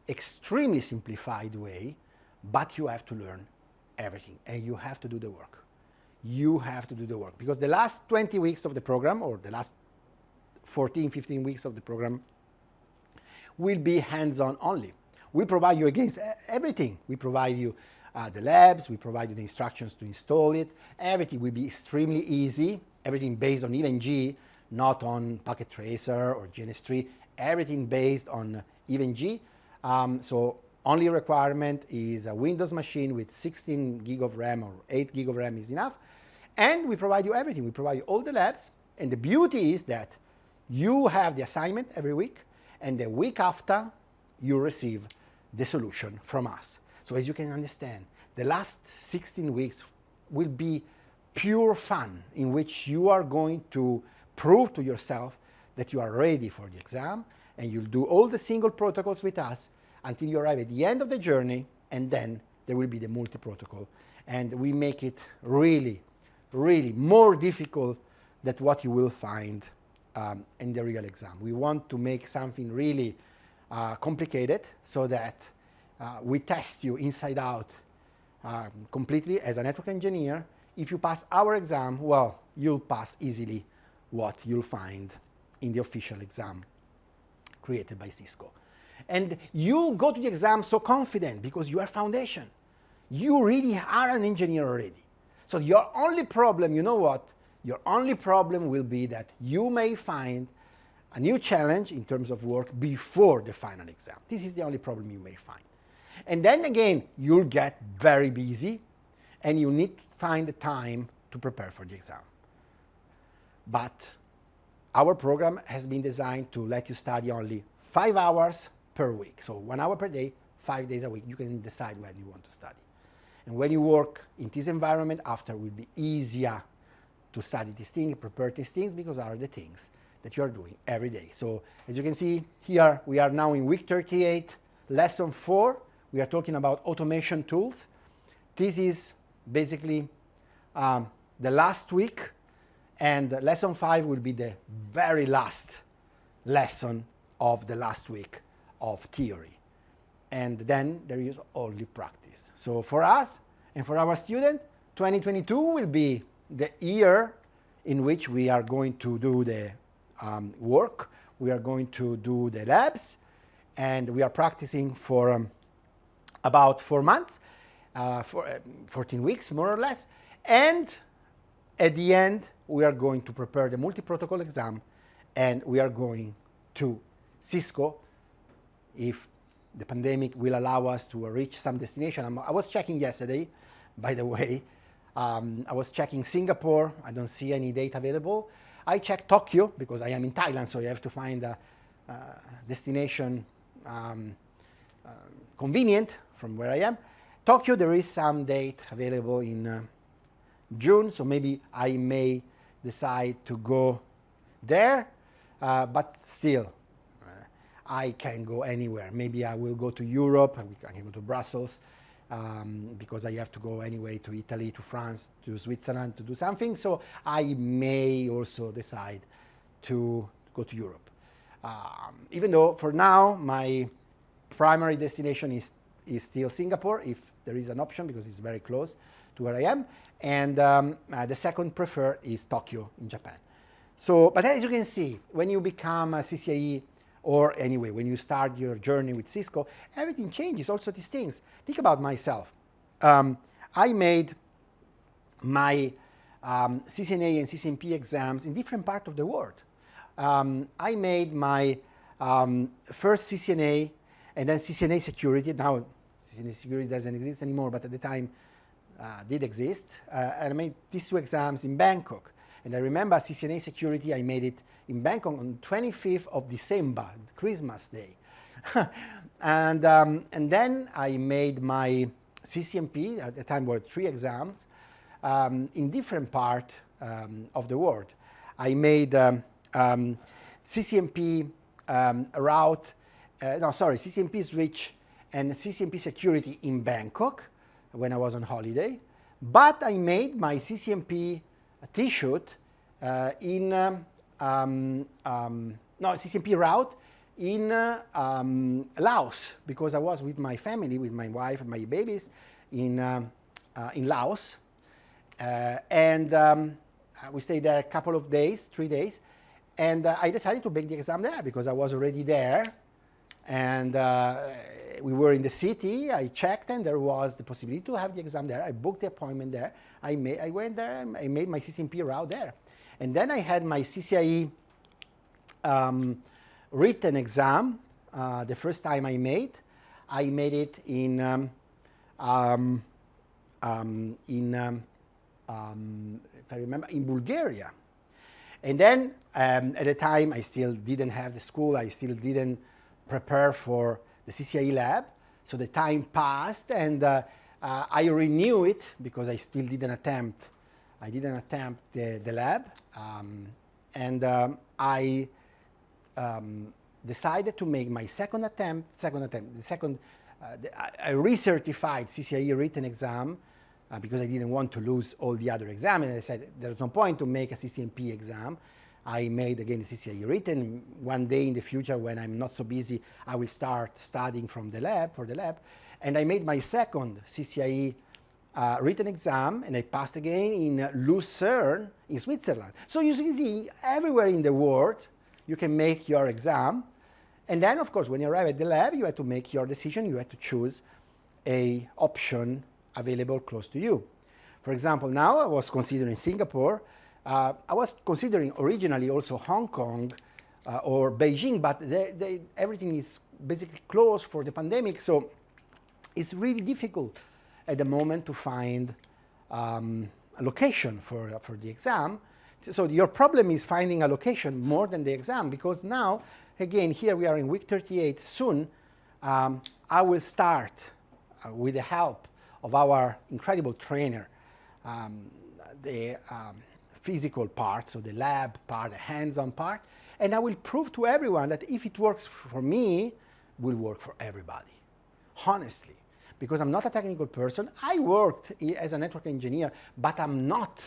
A: extremely simplified way, but you have to learn everything and you have to do the work. You have to do the work because the last 20 weeks of the program or the last 14, 15 weeks of the program will be hands-on only. We provide you against everything. We provide you the labs, we provide you the instructions to install it. Everything will be extremely easy. Everything based on EvenG, not on Packet Tracer or GNS3. Everything based on EvenG. So only requirement is a Windows machine with 16 gig of RAM or 8 gig of RAM is enough. And we provide you everything. We provide you all the labs. And the beauty is that you have the assignment every week, and the week after, you receive the solution from us. So as you can understand, the last 16 weeks will be pure fun in which you are going to prove to yourself that you are ready for the exam, and you'll do all the single protocols with us until you arrive at the end of the journey, and then there will be the multi-protocol. And we make it really, really more difficult than what you will find in the real exam. We want to make something really complicated so that we test you inside out completely as a network engineer. If you pass our exam, well, you'll pass easily what you'll find in the official exam created by Cisco. And you'll go to the exam so confident because you have foundation. You really are an engineer already. So your only problem, you know what? Your only problem will be that you may find a new challenge in terms of work before the final exam. This is the only problem you may find. And then again, you'll get very busy and you need to find the time to prepare for the exam. But our program has been designed to let you study only 5 hours per week. So 1 hour per day, 5 days a week. You can decide when you want to study. And when you work in this environment, after it will be easier to study these things, prepare these things, because are the things that you are doing every day. So as you can see here, we are now in week 38, lesson 4. We are talking about automation tools. This is basically the last week, and lesson 5 will be the very last lesson of the last week of theory. And then there is only practice. So for us and for our student, 2022 will be the year in which we are going to do the work, we are going to do the labs, and we are practicing for about 4 months, 14 weeks more or less, and at the end we are going to prepare the multi-protocol exam, and we are going to Cisco if the pandemic will allow us to reach some destination. I was checking yesterday, by the way, I was checking Singapore. I don't see any date available. I checked Tokyo because I am in Thailand, so you have to find a destination convenient from where I am. Tokyo, there is some date available in June, so maybe I may decide to go there, but still, I can go anywhere. Maybe I will go to Europe, I can go to Brussels, because I have to go anyway to Italy, to France, to Switzerland to do something. So I may also decide to go to Europe. Even though for now my primary destination is still Singapore, if there is an option, because it's very close to where I am, and the second preferred is Tokyo in Japan. So, but as you can see, when you become a CCIE, or anyway, when you start your journey with Cisco, everything changes, also these things. Think about myself. I made my CCNA and CCNP exams in different parts of the world. I made my first CCNA and then CCNA security. Now CCNA security doesn't exist anymore, but at the time did exist. And I made these two exams in Bangkok. And I remember CCNA security, I made it in Bangkok on 25th of December, Christmas Day. And then I made my CCNP, at the time were 3 exams, in different parts of the world. I made CCNP CCNP switch and CCNP security in Bangkok when I was on holiday. But I made my CCNP T-shirt CCNP route in Laos, because I was with my family, with my wife and my babies in Laos. We stayed there a couple of days, 3 days, and I decided to make the exam there because I was already there, and we were in the city. I checked, and there was the possibility to have the exam there. I booked the appointment there. I went there, and I made my CCNP route there. And then I had my CCIE written exam, the first time I made it in if I remember, in Bulgaria. And then at the time I still didn't have the school, I still didn't prepare for the CCIE lab. So the time passed, and I renewed it because I still didn't attempt. I didn't attempt the lab, and I decided to make my second attempt. I recertified CCIE written exam because I didn't want to lose all the other exams. And I said there's no point to make a CCNP exam. I made again the CCIE written. One day in the future, when I'm not so busy, I will start studying for the lab. And I made my second CCIE written exam, and I passed again in Lucerne in Switzerland. So you can see everywhere in the world you can make your exam. And then, of course, when you arrive at the lab, you have to make your decision. You have to choose an option available close to you. For example, now I was considering Singapore. I was considering originally also Hong Kong or Beijing, but everything is basically closed for the pandemic. So it's really difficult at the moment to find a location for the exam. So your problem is finding a location more than the exam, because now, again, here we are in week 38. Soon, I will start with the help of our incredible trainer, the physical part, so the lab part, the hands-on part, and I will prove to everyone that if it works for me, it will work for everybody, honestly. Because I'm not a technical person. I worked as a network engineer, but I'm not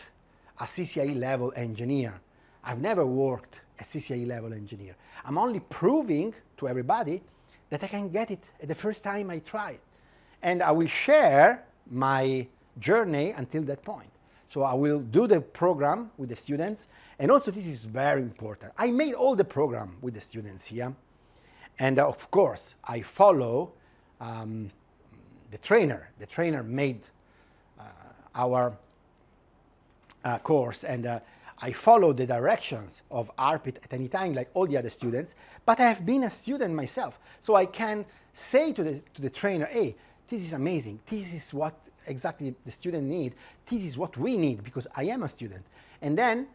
A: a CCIE level engineer. I've never worked as CCIE level engineer. I'm only proving to everybody that I can get it at the first time I try it. And I will share my journey until that point. So I will do the program with the students. And also, this is very important, I made all the program with the students here. And of course, I follow the trainer. The trainer made our course, and I follow the directions of ARPIT at any time, like all the other students. But I have been a student myself, so I can say to the trainer, hey, this is amazing. This is what exactly the student need. This is what we need, because I am a student. And then,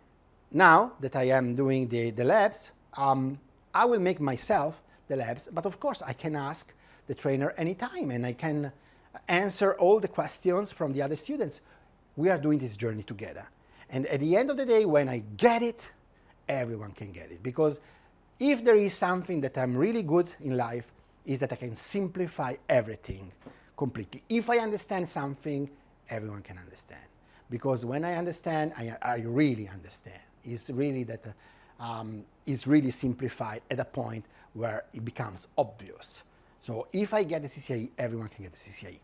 A: now that I am doing the labs, I will make myself the labs. But of course, I can ask the trainer anytime, and I can answer all the questions from the other students. We are doing this journey together. And at the end of the day, when I get it, everyone can get it. Because if there is something that I'm really good in life, is that I can simplify everything completely. If I understand something, everyone can understand. Because when I understand, I really understand. It's really that is really simplified at a point where it becomes obvious. So if I get the CCIE, everyone can get the CCIE.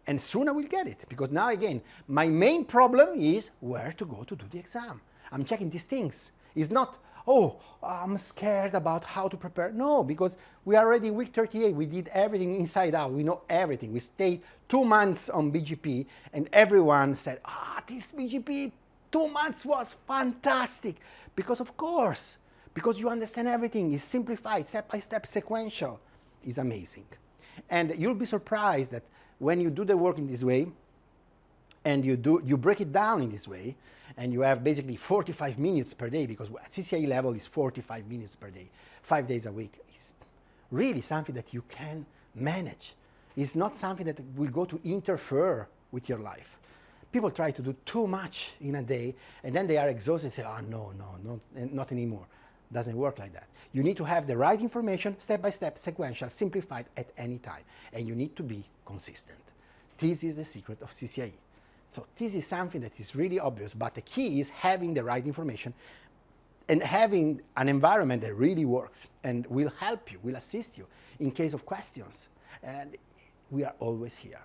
A: And soon I will get it, because now again, my main problem is where to go to do the exam. I'm checking these things. It's not, oh, I'm scared about how to prepare. No, because we are already week 38. We did everything inside out. We know everything. We stayed 2 months on BGP, and everyone said, this BGP 2 months was fantastic. Because of course, because you understand everything. It's simplified, step-by-step, sequential. It's amazing. And you'll be surprised that when you do the work in this way, and you break it down in this way, and you have basically 45 minutes per day, because CCIE level is 45 minutes per day, 5 days a week. It's really something that you can manage. It's not something that will go to interfere with your life. People try to do too much in a day, and then they are exhausted and say, no, not anymore. Doesn't work like that. You need to have the right information, step-by-step, sequential, simplified at any time. And you need to be consistent. This is the secret of CCIE. So this is something that is really obvious, but the key is having the right information and having an environment that really works and will help you, will assist you in case of questions. And we are always here.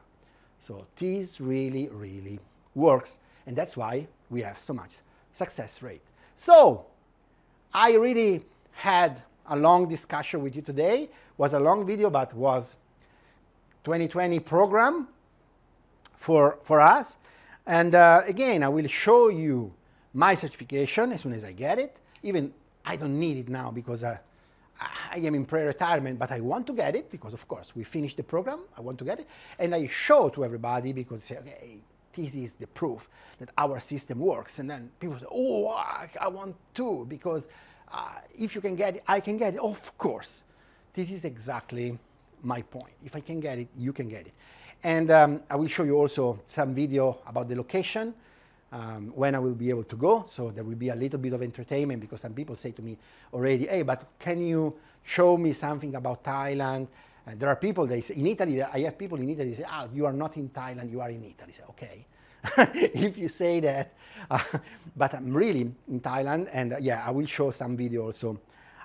A: So this really, really works. And that's why we have so much success rate. So I really had a long discussion with you today. It was a long video, but was 2020 program for us. And again, I will show you my certification as soon as I get it. Even I don't need it now because I am in pre-retirement, but I want to get it because, of course, we finished the program. I want to get it. And I show to everybody because they say, okay, this is the proof that our system works. And then people say, oh, I want to, because if you can get it, I can get it. Of course, this is exactly my point. If I can get it, you can get it. And I will show you also some video about the location, when I will be able to go. So there will be a little bit of entertainment, because some people say to me already, hey, but can you show me something about Thailand? And there are people, they say, in Italy, I have people in Italy say, you are not in Thailand, you are in Italy. I say, okay, if you say that. But I'm really in Thailand, and yeah, I will show some video also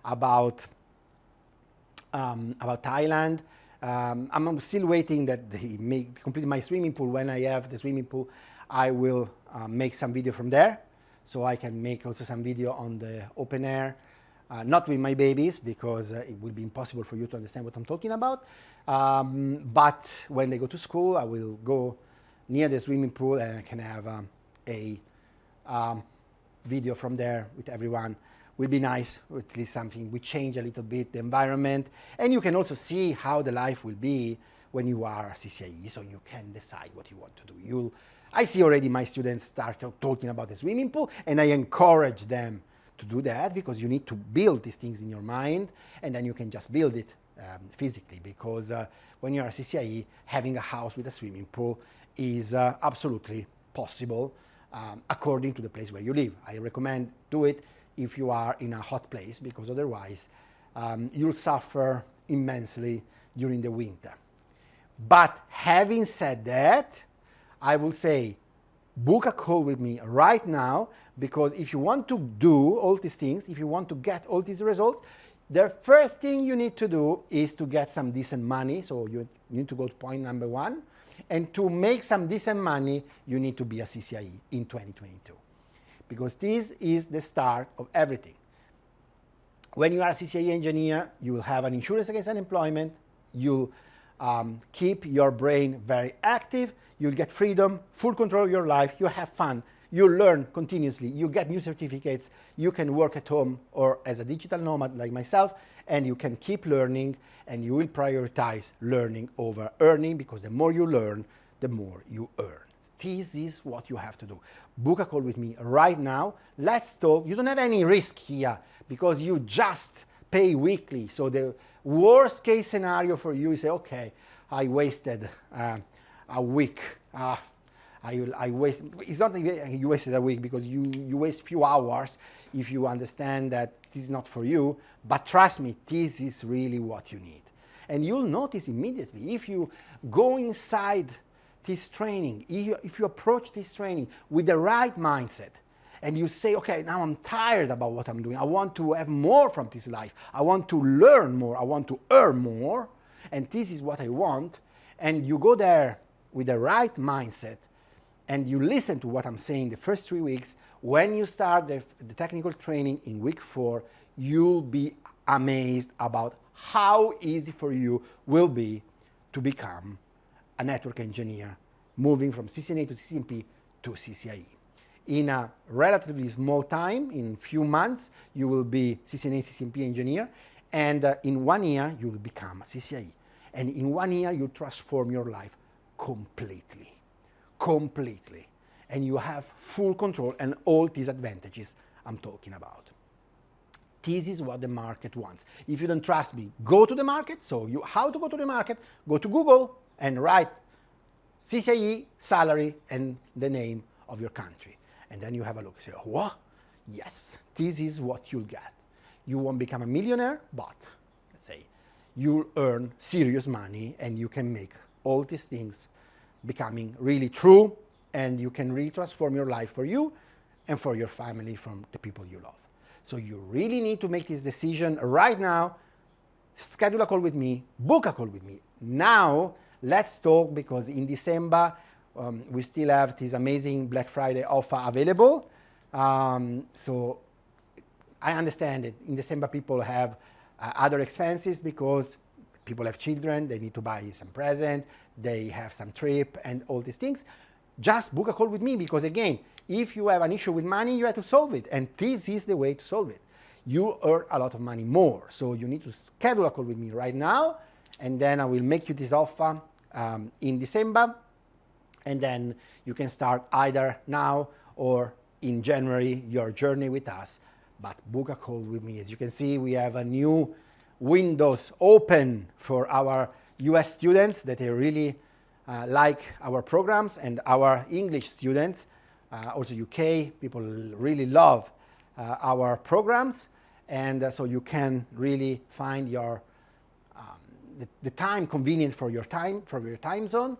A: about Thailand. I'm still waiting that they complete my swimming pool. When I have the swimming pool, I will make some video from there. So I can make also some video on the open air, not with my babies, because it will be impossible for you to understand what I'm talking about. But when they go to school, I will go near the swimming pool and I can have a video from there with everyone. Will be nice, or at least something. We change a little bit the environment, and you can also see how the life will be when you are CCIE, so you can decide what you want to do. I see already my students start talking about the swimming pool, and I encourage them to do that, because you need to build these things in your mind, and then you can just build it physically, because when you are a CCIE, having a house with a swimming pool is absolutely possible according to the place where you live. I recommend do it if you are in a hot place, because otherwise you'll suffer immensely during the winter. But having said that, I will say book a call with me right now, because if you want to do all these things, if you want to get all these results, the first thing you need to do is to get some decent money. So you need to go to point number 1. And to make some decent money, you need to be a CCIE in 2022. Because this is the start of everything. When you are a CCIE engineer, you will have an insurance against unemployment. You'll keep your brain very active. You'll get freedom, full control of your life. You have fun. You learn continuously. You get new certificates. You can work at home or as a digital nomad like myself, and you can keep learning, and you will prioritize learning over earning, because the more you learn, the more you earn. This is what you have to do. Book a call with me right now. Let's talk. You don't have any risk here, because you just pay weekly. So the worst case scenario for you is, okay, I wasted a week. It's not that you wasted a week, because you waste a few hours if you understand that this is not for you. But trust me, this is really what you need. And you'll notice immediately if you go inside this training, if you approach this training with the right mindset and you say, okay, now I'm tired about what I'm doing. I want to have more from this life. I want to learn more. I want to earn more. And this is what I want. And you go there with the right mindset and you listen to what I'm saying the first 3 weeks. When you start the technical training in week 4, you'll be amazed about how easy for you will be to become a network engineer, moving from CCNA to CCNP to CCIE. In a relatively small time, in few months, you will be CCNA, CCNP engineer, and in 1 year, you will become a CCIE. And in 1 year, you transform your life completely, completely. And you have full control and all these advantages I'm talking about. This is what the market wants. If you don't trust me, go to the market. So how to go to the market? Go to Google and write CCIE, salary, and the name of your country. And then you have a look and say, what? Yes, this is what you'll get. You won't become a millionaire, but let's say you'll earn serious money and you can make all these things becoming really true, and you can really transform your life for you and for your family, from the people you love. So you really need to make this decision right now. Schedule a call with me, book a call with me. Now, let's talk, because in December, we still have this amazing Black Friday offer available. So I understand that in December people have other expenses because people have children, they need to buy some present, they have some trip and all these things. Just book a call with me, because again, if you have an issue with money, you have to solve it. And this is the way to solve it. You earn a lot of money more. So you need to schedule a call with me right now, and then I will make you this offer in December. And then you can start either now or in January your journey with us. But book a call with me. As you can see, we have a new windows open for our US students that they really like our programs, and our English students, also UK, people really love our programs. And so you can really find your the time convenient for your time zone.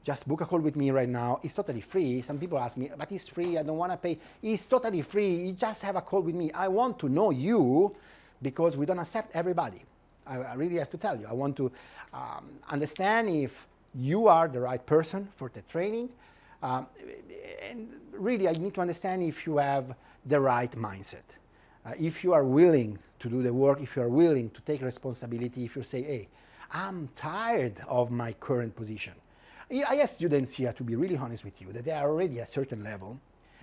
A: Just book a call with me right now. It's totally free. Some people ask me, but it's free, I don't want to pay. It's totally free. You just have a call with me. I want to know you, because we don't accept everybody. I really have to tell you. I want to understand if you are the right person for the training. And really, I need to understand if you have the right mindset. If you are willing to do the work, if you are willing to take responsibility, if you say, hey, I'm tired of my current position. I ask students here, to be really honest with you, that they are already at a certain level.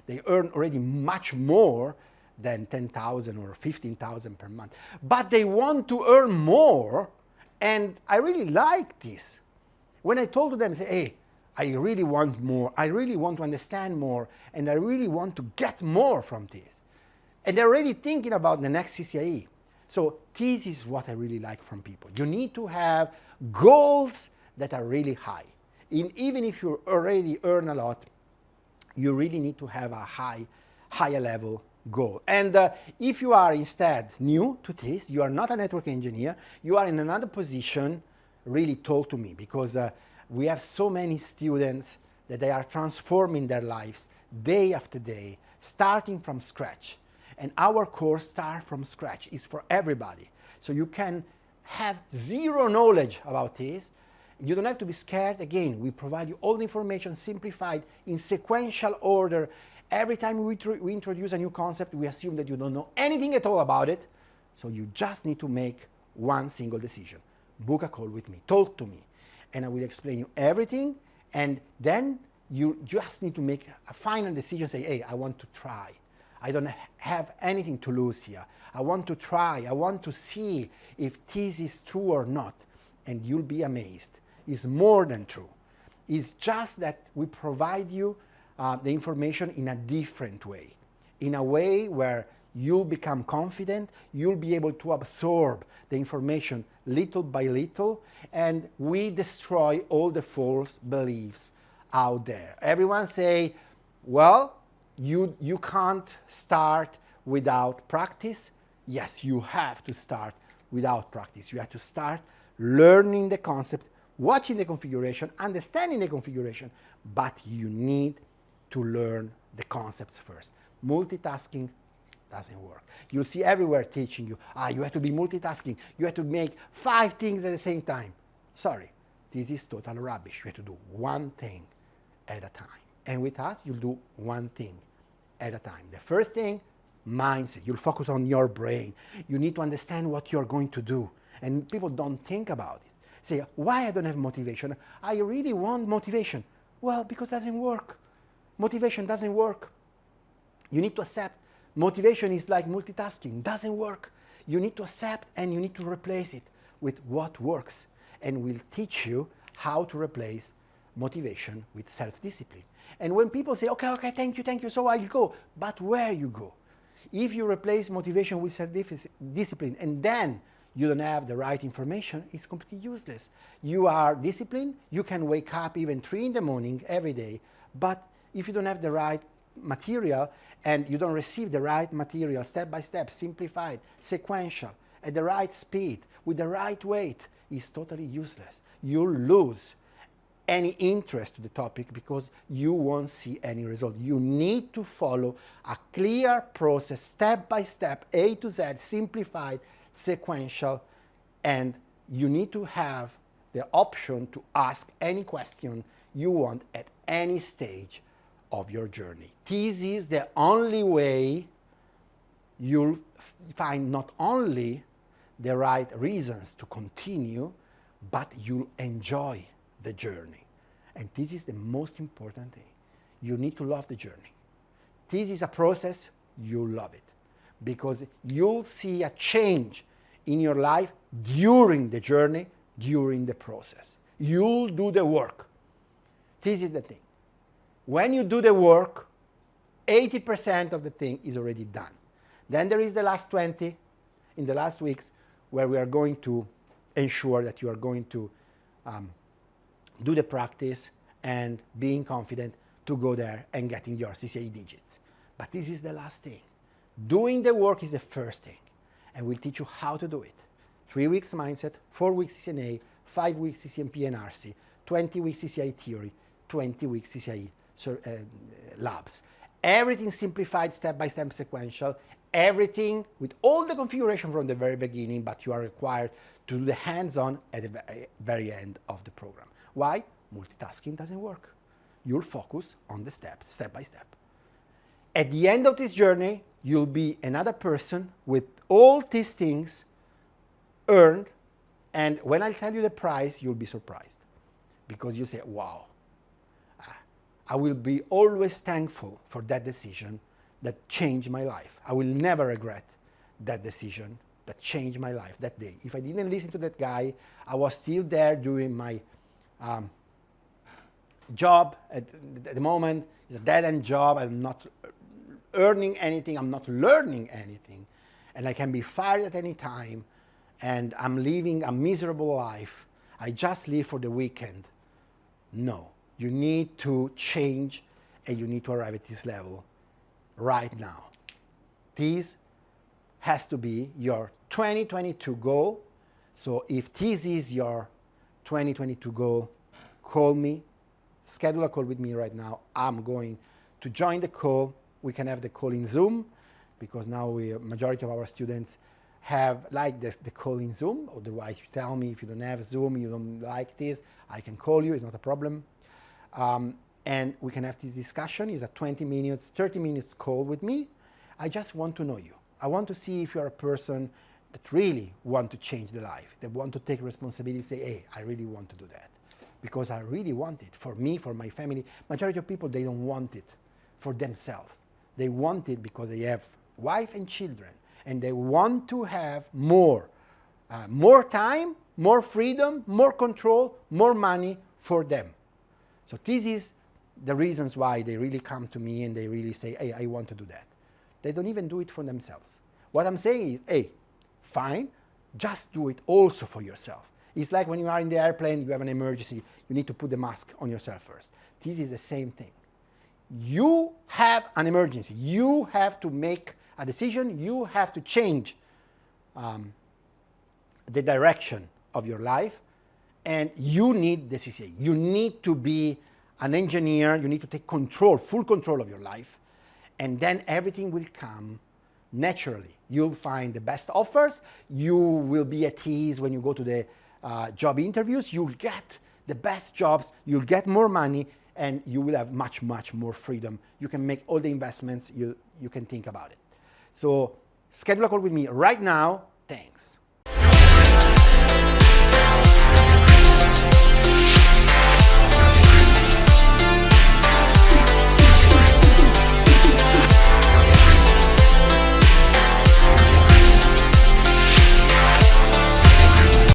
A: They earn already much more than 10,000 or 15,000 per month. But they want to earn more, and I really like this. When I told them, say, hey, I really want more, I really want to understand more, and I really want to get more from this. And they're already thinking about the next CCIE. So this is what I really like from people. You need to have goals that are really high. Even if you already earn a lot, you really need to have a higher level goal. And if you are instead new to this, you are not a network engineer, you are in another position, really talk to me, because we have so many students that they are transforming their lives day after day, starting from scratch. And our course, Start from Scratch, is for everybody. So you can have zero knowledge about this. You don't have to be scared. Again, we provide you all the information simplified in sequential order. Every time we introduce a new concept, we assume that you don't know anything at all about it. So you just need to make one single decision. Book a call with me, talk to me, and I will explain you everything. And then you just need to make a final decision, say, hey, I want to try. I don't have anything to lose here. I want to try. I want to see if this is true or not. And you'll be amazed. It's more than true. It's just that we provide you the information in a different way, in a way where you'll become confident, you'll be able to absorb the information little by little, and we destroy all the false beliefs out there. Everyone say, well, you can't start without practice. Yes, you have to start without practice. You have to start learning the concept, watching the configuration, understanding the configuration, but you need to learn the concepts first. Multitasking doesn't work. You'll see everywhere teaching you, you have to be multitasking. You have to make 5 things at the same time. Sorry, this is total rubbish. You have to do one thing at a time. And with us, you'll do one thing at a time. The first thing, mindset. You'll focus on your brain. You need to understand what you're going to do. And people don't think about it. Say, why I don't have motivation? I really want motivation. Well, because it doesn't work. Motivation doesn't work. You need to accept motivation is like multitasking, doesn't work. You need to accept and you need to replace it with what works. And we'll teach you how to replace motivation with self-discipline. And when people say, okay, thank you, so I'll go. But where you go? If you replace motivation with self-discipline and then you don't have the right information, it's completely useless. You are disciplined, you can wake up even 3 in the morning every day, but if you don't have the right material and you don't receive the right material step by step, simplified, sequential, at the right speed, with the right weight, it's totally useless. You'll lose any interest to the topic because you won't see any result. You need to follow a clear process, step by step, A to Z, simplified, sequential, and you need to have the option to ask any question you want at any stage of your journey. This is the only way you'll find not only the right reasons to continue, but you'll enjoy the journey. And this is the most important thing. You need to love the journey. This is a process, you'll love it. Because you'll see a change in your life during the journey, during the process. You'll do the work. This is the thing. When you do the work, 80% of the thing is already done. Then there is the last 20 in the last weeks where we are going to ensure that you are going to do the practice and being confident to go there and getting your CCIE digits. But this is the last thing. Doing the work is the first thing, and we'll teach you how to do it. 3 weeks mindset, 4 weeks CCNA, 5 weeks CCNP and RC, 20 weeks CCIE theory, 20 weeks CCIE labs. Everything simplified, step-by-step sequential, everything with all the configuration from the very beginning, but you are required to do the hands-on at the very end of the program. Why? Multitasking doesn't work. You'll focus on the steps, step by step. At the end of this journey, you'll be another person with all these things earned, and when I tell you the price, you'll be surprised. Because you say, wow, I will be always thankful for that decision that changed my life. I will never regret that decision that changed my life that day. If I didn't listen to that guy, I was still there doing my job at the moment. It's a dead-end job. I'm not earning anything. I'm not learning anything. And I can be fired at any time. And I'm living a miserable life. I just live for the weekend. No. You need to change and you need to arrive at this level right now. This has to be your 2022 goal. So if this is your 2022 goal, call me, schedule a call with me right now. I'm going to join the call. We can have the call in Zoom because now majority of our students have like the call in Zoom. Otherwise, you tell me if you don't have Zoom, you don't like this, I can call you, it's not a problem. And we can have this discussion. It's a 20 minutes, 30 minutes call with me. I just want to know you. I want to see if you're a person that really want to change the life, that want to take responsibility, say, hey, I really want to do that. Because I really want it for me, for my family. Majority of people, they don't want it for themselves. They want it because they have wife and children, and they want to have more time, more freedom, more control, more money for them. So this is the reasons why they really come to me and they really say, hey, I want to do that. They don't even do it for themselves. What I'm saying is, hey, fine, just do it also for yourself. It's like when you are in the airplane, you have an emergency, you need to put the mask on yourself first. This is the same thing. You have an emergency. You have to make a decision. You have to change the direction of your life, and you need the CCIE. You need to be an engineer. You need to take control, full control of your life, and then everything will come naturally. You'll find the best offers. You will be at ease when you go to the job interviews. You'll get the best jobs. You'll get more money, and you will have much, much more freedom. You can make all the investments you can think about it. So schedule a call with me right now. Thanks.